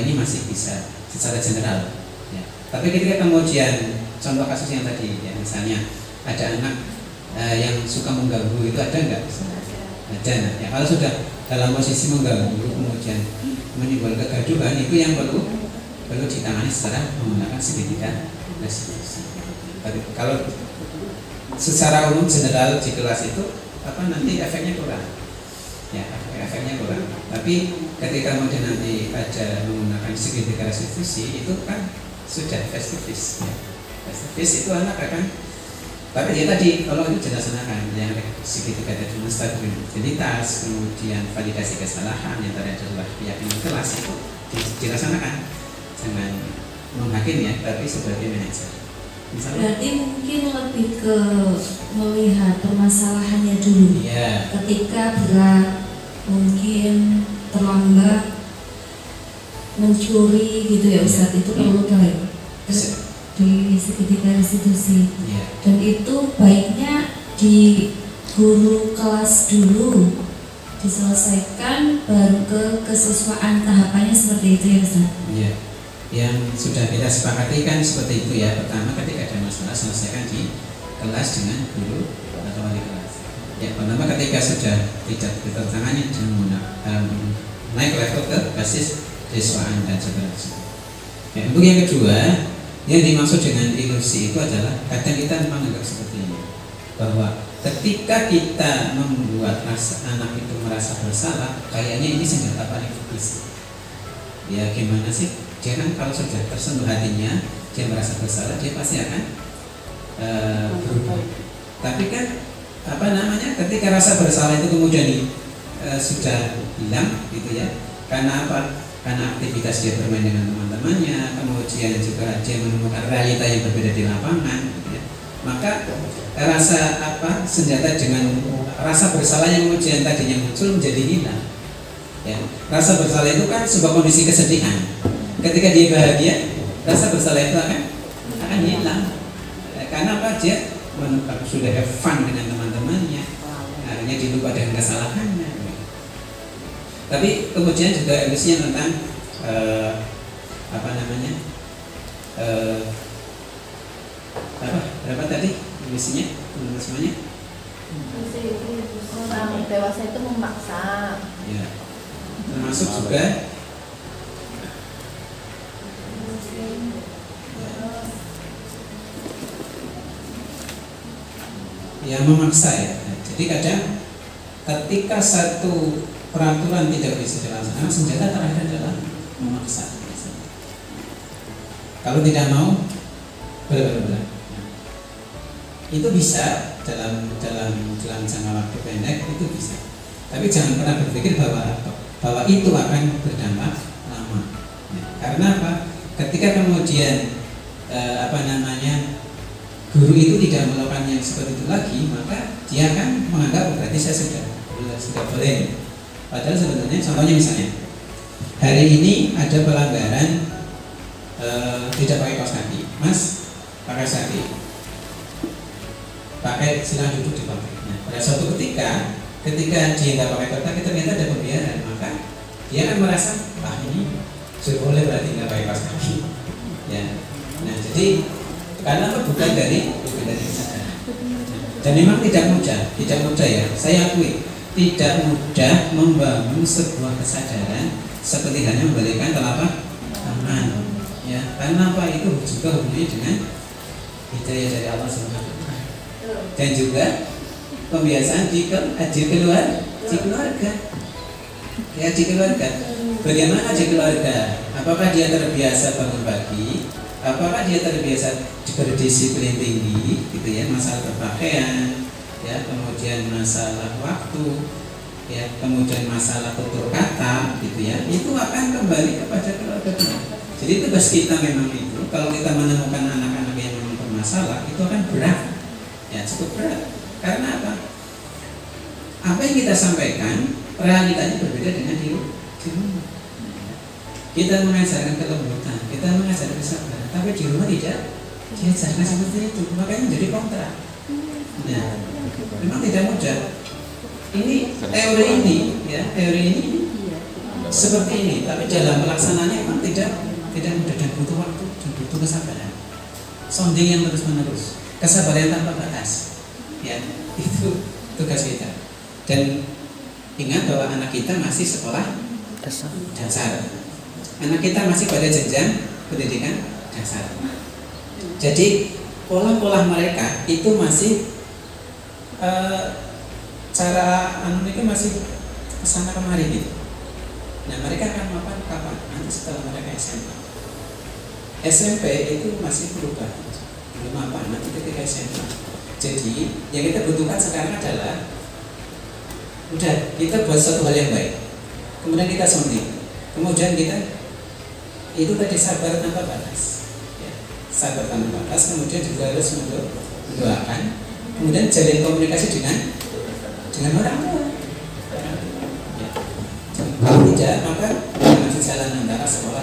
ini masih bisa secara general. Ya. Tapi ketika kemudian contoh kasus yang tadi, ya, misalnya ada anak yang suka mengganggu, itu ada nggak? Ada. Ya, kalau sudah dalam posisi mengganggu, kemudian menimbulkan kegaduhan, itu yang perlu ditangani secara menggunakan segitiga restitusi. Tapi kalau secara umum general di kelas itu nanti efeknya kurang, ya efeknya kurang. Tapi ketika kemudian nanti ada menggunakan segitiga restitusi itu kan sudah face to face. Face to face itu anak akan Tapi ya tadi kalau itu dilaksanakan yang segitiga tadi stabilitas, kemudian validasi kesalahan yang tadi adalah keyakinan kelas itu dilaksanakan jangan menghakim ya, tapi sebagai manajer. Misalnya, Berarti mungkin lebih ke melihat permasalahannya dulu. iya, Ketika berat, mungkin terlambat, mencuri gitu ya Ustadz, itu perlu baik di segitiga restitusi. iya. Dan itu baiknya di guru kelas dulu diselesaikan, baru ke kesesuaian tahapannya seperti itu ya Ustadz. Iya. Yang sudah kita sepakati kan seperti itu ya. Pertama ketika ada masalah selesaikan di kelas dengan guru atau wali kelas. Ya, pertama ketika sudah tidak bertentangannya naik level ke basis siswaan dan seterusnya. Ya, untuk yang kedua, yang dimaksud dengan ilusi itu adalah kadang kita menganggap seperti ini, bahwa ketika kita membuat anak itu merasa bersalah, kayaknya ini senjata paling bagus. Ya gimana sih? Dia kan kalau sudah tersentuh hatinya, dia merasa bersalah, dia pasti akan berubah. Tapi kan apa namanya? Ketika rasa bersalah itu kemudian sudah hilang, gitu ya. Karena apa? Karena aktivitas dia bermain dengan teman-temannya, kemudian juga dia menemukan realita yang berbeda di lapangan, gitu ya. Maka rasa senjata dengan rasa bersalah yang kemudian tadinya muncul menjadi hilang. Ya, rasa bersalah itu kan sebuah kondisi kesedihan. Ketika dia bahagia, rasa bersalah itu akan hilang. Karena apa? Dia sudah have fun dengan teman-temannya, akhirnya dilupa dengan kesalahannya. Tapi kemudian juga emosinya tentang berapa tadi emosinya semuanya? Orang dewasa itu memaksa. Ya, termasuk juga ya memaksa ya. Jadi kadang ketika satu peraturan tidak bisa dilaksanakan, senjata terakhir adalah memaksa. Kalau tidak mau, benar-benar itu bisa dalam jangka waktu pendek itu bisa. Tapi jangan pernah berpikir bahwa itu akan berdampak lama. Ya, karena apa? Ketika kemudian guru itu tidak melakukan yang seperti itu lagi, maka dia akan menganggap berarti saya sudah boleh. Padahal sebenarnya contohnya misalnya hari ini ada pelanggaran tidak pakai kaos kaki, Mas pakai kaki, silakan duduk di bangku. Nah, pada suatu ketika dia nggak pakai kaos kaki ternyata ada pembiaran, maka dia akan merasa ini sudah boleh berarti nggak pakai kaos kaki. Ya, nah jadi karena bukan dari kesadaran. Dan memang tidak mudah ya. Saya akui tidak mudah membangun sebuah kesadaran seperti hanya memberikan telapak tangan. Ya, karena apa itu juga hubungannya dengan hidayah dari Allah Subhanahu wa Ta'ala. Dan juga pembiasaan di keluarga. Ya, di keluarga. Bagaimana di keluarga? Apakah dia terbiasa bangun pagi? Apakah dia terbiasa berdisiplin tinggi, gitu ya, masalah berpakaian, ya, kemudian masalah waktu, ya, kemudian masalah tutur kata, gitu ya, itu akan kembali kepada keluarga. Jadi tugas kita memang itu, kalau kita menemukan anak-anak yang memang bermasalah, itu akan berat, ya, cukup berat. Karena apa? Apa yang kita sampaikan, realitanya berbeda dengan di rumah. Kita mengajarkan kelembutan, kita mengajarkan kesabaran, tapi di rumah tidak diajarkan seperti itu, makanya menjadi kontra. Nah, memang tidak mudah. Ini teori ini seperti ini, tapi dalam pelaksanaannya memang tidak mudah dan butuh waktu dan butuh kesabaran. Sounding yang terus-menerus, kesabaran tanpa batas. Ya, itu tugas kita. Dan ingat bahwa anak kita masih sekolah dasar. Anak kita masih pada jenjang pendidikan dasar. Jadi pola-pola mereka itu masih cara itu masih kesana kemari gitu. Nah, mereka akan kapan? Nanti setelah mereka SMP. SMP itu masih berubah, belum apa. Nanti ketika SMA. Jadi yang kita butuhkan sekarang adalah udah kita buat satu hal yang baik, kemudian kita suntik, kemudian kita itu tadi sabar tanpa batas, ya, sabar tanpa batas, kemudian juga harus mendoakan, kemudian jalin komunikasi dengan orang tua. Ya. Kalau tidak maka masih jalan antara sekolah.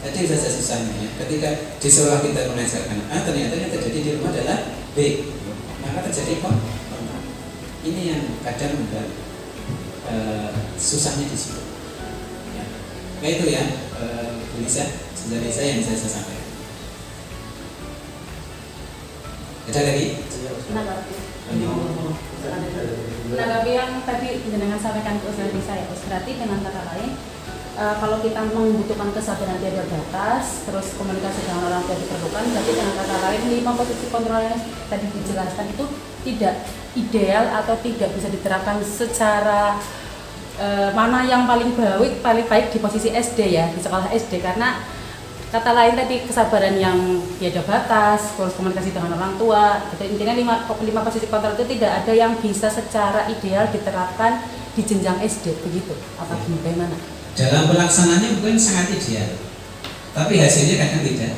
Tadi saja susahnya ya. Ketika di sekolah kita mengajarkan A, ternyata yang terjadi di rumah adalah B, maka terjadi konflik. Ini yang kadang juga susahnya di situ. Ya. Nah itu ya, Bu Lisa, dari saya yang saya sampaikan. Ada lagi? Menanggapi yang tadi dengan sampaikan ke Ustaz saya, berarti dengan kata lain, kalau kita membutuhkan kesabaran tiada batas, terus komunikasi dengan orang tua diperlukan, berarti dengan kata lain 5 posisi kontrol yang tadi dijelaskan itu tidak ideal atau tidak bisa diterapkan secara mana yang paling baik di posisi SD ya, di sekolah SD, karena kata lain tadi kesabaran yang tiada batas, terus komunikasi dengan orang tua, gitu. Intinya 5 posisi kontrol itu tidak ada yang bisa secara ideal diterapkan di jenjang SD, begitu? Apa bagaimana? Dalam pelaksanaannya mungkin sangat ideal, tapi hasilnya kadang tidak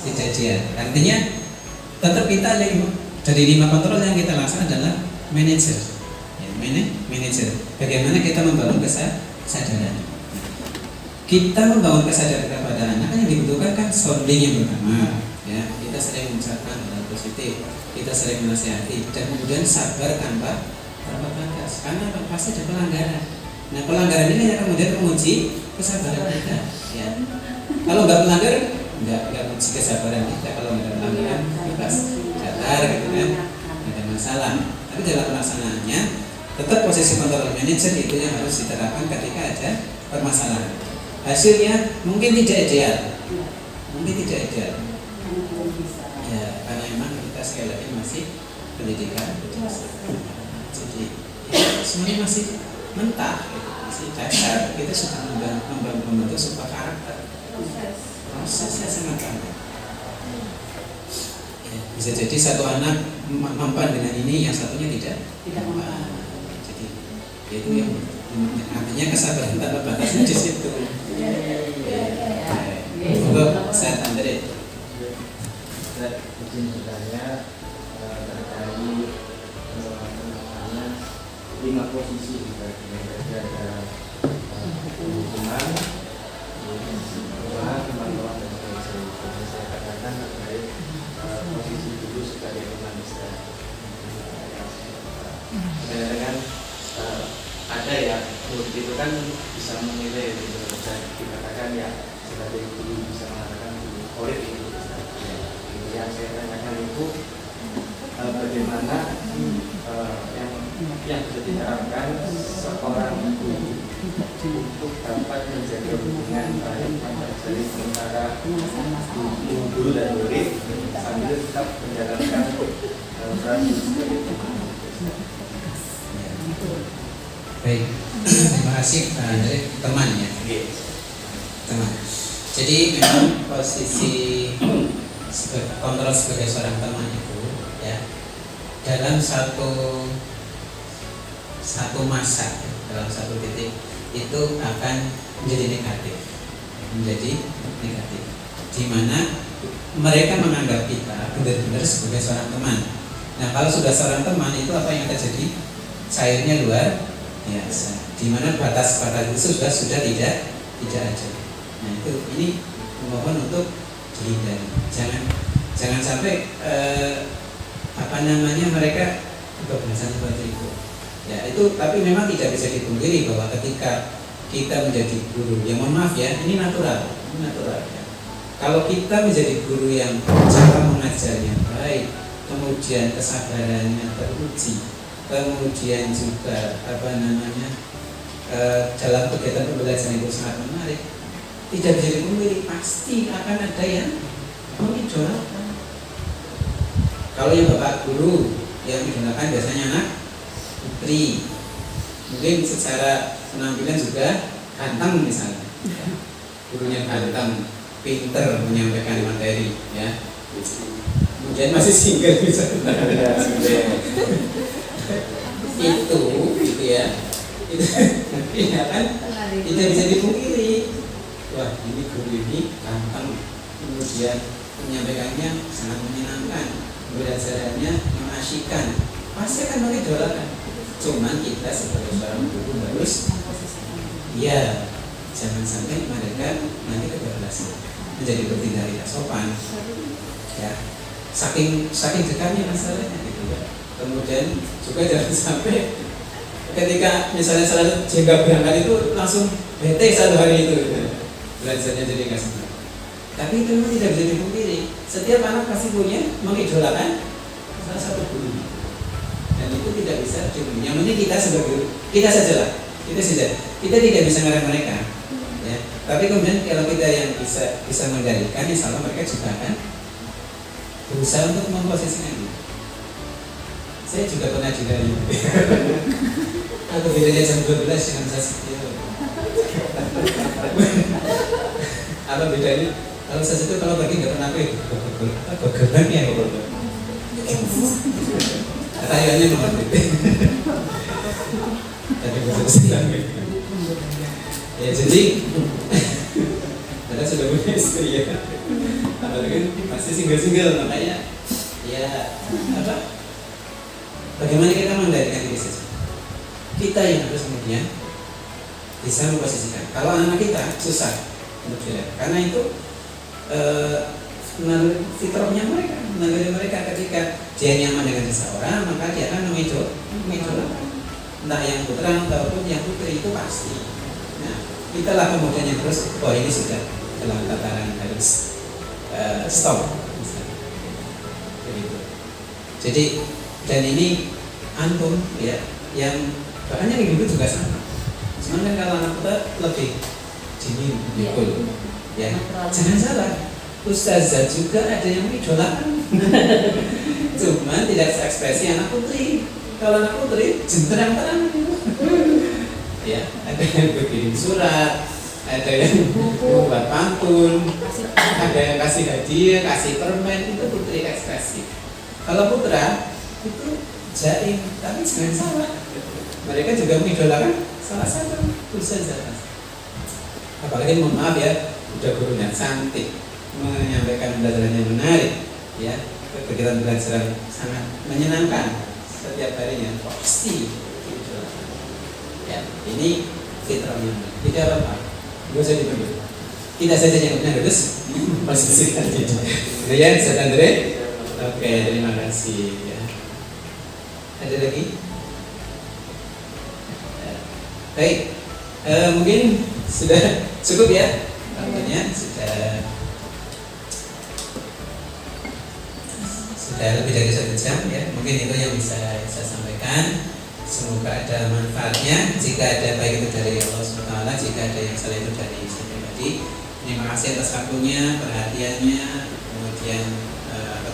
ideal. Artinya tetap kita dari 5 kontrol yang kita laksanakan adalah manajer, ya, manajer. Bagaimana kita membangun kesadaran? Kita membangun kesadaran kepada anak yang dibutuhkan kan sounding yang pertama, ya. Kita sering mengucapkan hal positif, kita sering menasihati, dan kemudian sabar tanpa batas. Karena pasti ada pelanggaran. Nah pelanggaran ini yang kemudian menguji kesabaran kita. Ya. Kalau nggak melanggar, nggak menguji kesabaran kita. Kalau nggak ada pelanggaran, bebas datar, gitu kan, nggak ada masalah. Tapi dalam pelaksanaannya, tetap posisi kontrol manager itu yang harus diterapkan ketika ada permasalahan. Hasilnya mungkin tidak ideal, ya karena memang kita sekali lagi masih pendidikan, jadi ya, semuanya masih mentah, gitu. Masih dasar. Kita sudah membentuk sebuah karakter. Prosesnya sangat lama. Ya, bisa jadi satu anak mempan dengan ini, yang satunya tidak mempan. Jadi itu yang artinya kesabaran tanpa batasnya di situ. Untuk saya tandai. Izin bertanya terkait 5 posisi dibagi ada teman, teman-teman dan sebagainya. Saya katakan terkait posisi dulu sebagai teman Islam. Dengan ada ya, murid itu kan bisa memilih, bisa dikatakan ya sebagai guru bisa mengatakan murid itu. Yang saya tanyakan itu bagaimana yang bisa diterapkan seorang guru untuk dapat menjaga hubungan baik terjalin antara guru dan murid sambil tetap menjalankan peran sebagai guru. Baik, terima kasih dari teman ya. Teman. Jadi memang posisi kontrol sebagai seorang teman itu ya dalam satu masa, dalam satu titik itu akan menjadi negatif, di mana mereka menganggap kita benar-benar sebagai seorang teman. Nah kalau sudah seorang teman itu apa yang terjadi? Cairnya luar biasa, di mana batas-batas itu sudah tidak ada. Nah itu ini mohon untuk dihindari. Jangan sampai mereka kebablasan seperti itu. Ya itu, tapi memang tidak bisa dipungkiri bahwa ketika kita menjadi guru, ya mohon maaf ya, ini natural ya. Kalau kita menjadi guru yang cara mengajarnya baik, kemudian kesabarannya teruji, kemudian juga dalam kegiatan pembelajaran itu sangat menarik, tidak bisa dipungkiri pasti akan ada yang mengidolakan. Kalau yang bapak guru yang digunakan biasanya anak putri, mungkin secara penampilan juga ganteng misalnya, gurunya ganteng, pinter menyampaikan materi, ya. kemudian masih single misalnya. Itu gitu ya. Itu ya kan tidak bisa dipungkiri. Wah, ini guru ini gampang, kemudian menyampaikannya sangat menyenangkan, belajarannya mengasyikkan, pasti akan mengidolakan. Cuman kita sebagai seorang guru harus, ya, jangan sampai mereka nanti kebablasan, menjadi bertindak tidak sopan, ya, saking dekatnya masalahnya gitu ya. Kemudian juga jangan sampai ketika misalnya salah jenggot berangkat itu langsung bete satu hari itu, belajarnya jadi nggak semangat. Tapi itu memang tidak bisa dipungkiri. Setiap anak pasti punya mengidolakan salah satu guru, dan itu tidak bisa dipungkiri. Yang penting kita sebagai kita sajalah, kita tidak bisa ngarang mereka, ya. Tapi kemudian kalau kita yang bisa mengendalikan, insya Allah mereka juga akan berusaha untuk memposisikan itu. Saya juga pernah dari apa bedanya jam 12 dengan Saskia? Apa bedanya? Kalau Saskia itu kalau pagi nggak pernah apa gebannya katanya nomor tapi betul ya, jadi kita sudah punya istri ya, apalagi pasti single makanya ya apa? Bagaimana kita mengendalikan diri saja? Kita yang harus kemudian bisa memposisikan. Kalau anak kita susah untuk dilihat, karena itu melalui fitrahnya mereka, melalui mereka ketika dia nyaman dengan seseorang, maka dia akan mengidolakan. Entah yang putra ataupun yang putri itu pasti. Nah, itulah kemudian yang terus, ini sudah dalam tataran harus stop. Misalnya. Begitu. Jadi dan ini antum ya yang bahkan yang ibu juga sama. Cuman kan kalau anak kita lebih dingin, cool, ya. Jangan salah, ustazah juga ada yang idolakan. Cuman tidak seekspresi anak putri. Kalau anak putri jenterang-terang, ya. Ada yang berkirim surat, ada yang buat pantun, ada yang kasih hadiah, kasih permen, itu putri ekspresi. Kalau putra itu jaim, tapi jangan salah, mereka juga mengidolakan salah satu ustazah. Apalagi mohon maaf ya, udah gurunya cantik, menyampaikan pelajaran yang menarik, ya, kegiatan belajar sangat menyenangkan setiap harinya, pasti diidolakan. Ya, ini fitrahnya, tidak apa-apa, nggak usah dipenuhi. Kita saja yang benar harus memposisikan diri. Ya, Ustaz Andre. Oke, terima kasih ya. Ada lagi? Baik, mungkin sudah cukup ya. Waktunya sudah lebih dari 1 jam ya. Mungkin itu yang bisa saya sampaikan. Semoga ada manfaatnya. Jika ada baik itu dari Allah SWT, jika ada yang salah itu dari saya pribadi. Terima kasih atas waktunya, perhatiannya, kemudian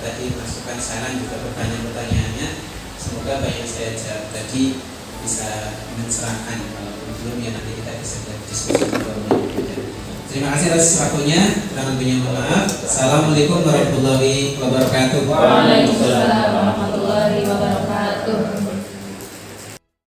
tadi masukan saran juga pertanyaan-pertanyaannya. Semoga apa yang saya jawab tadi bisa mencerahkan. Kalau belum ya nanti kita bisa diskusi berikutnya. Terima kasih atas waktunya. Kurang lebihnya mohon maaf. Assalamualaikum warahmatullahi wabarakatuh. Waalaikumsalam warahmatullahi wabarakatuh.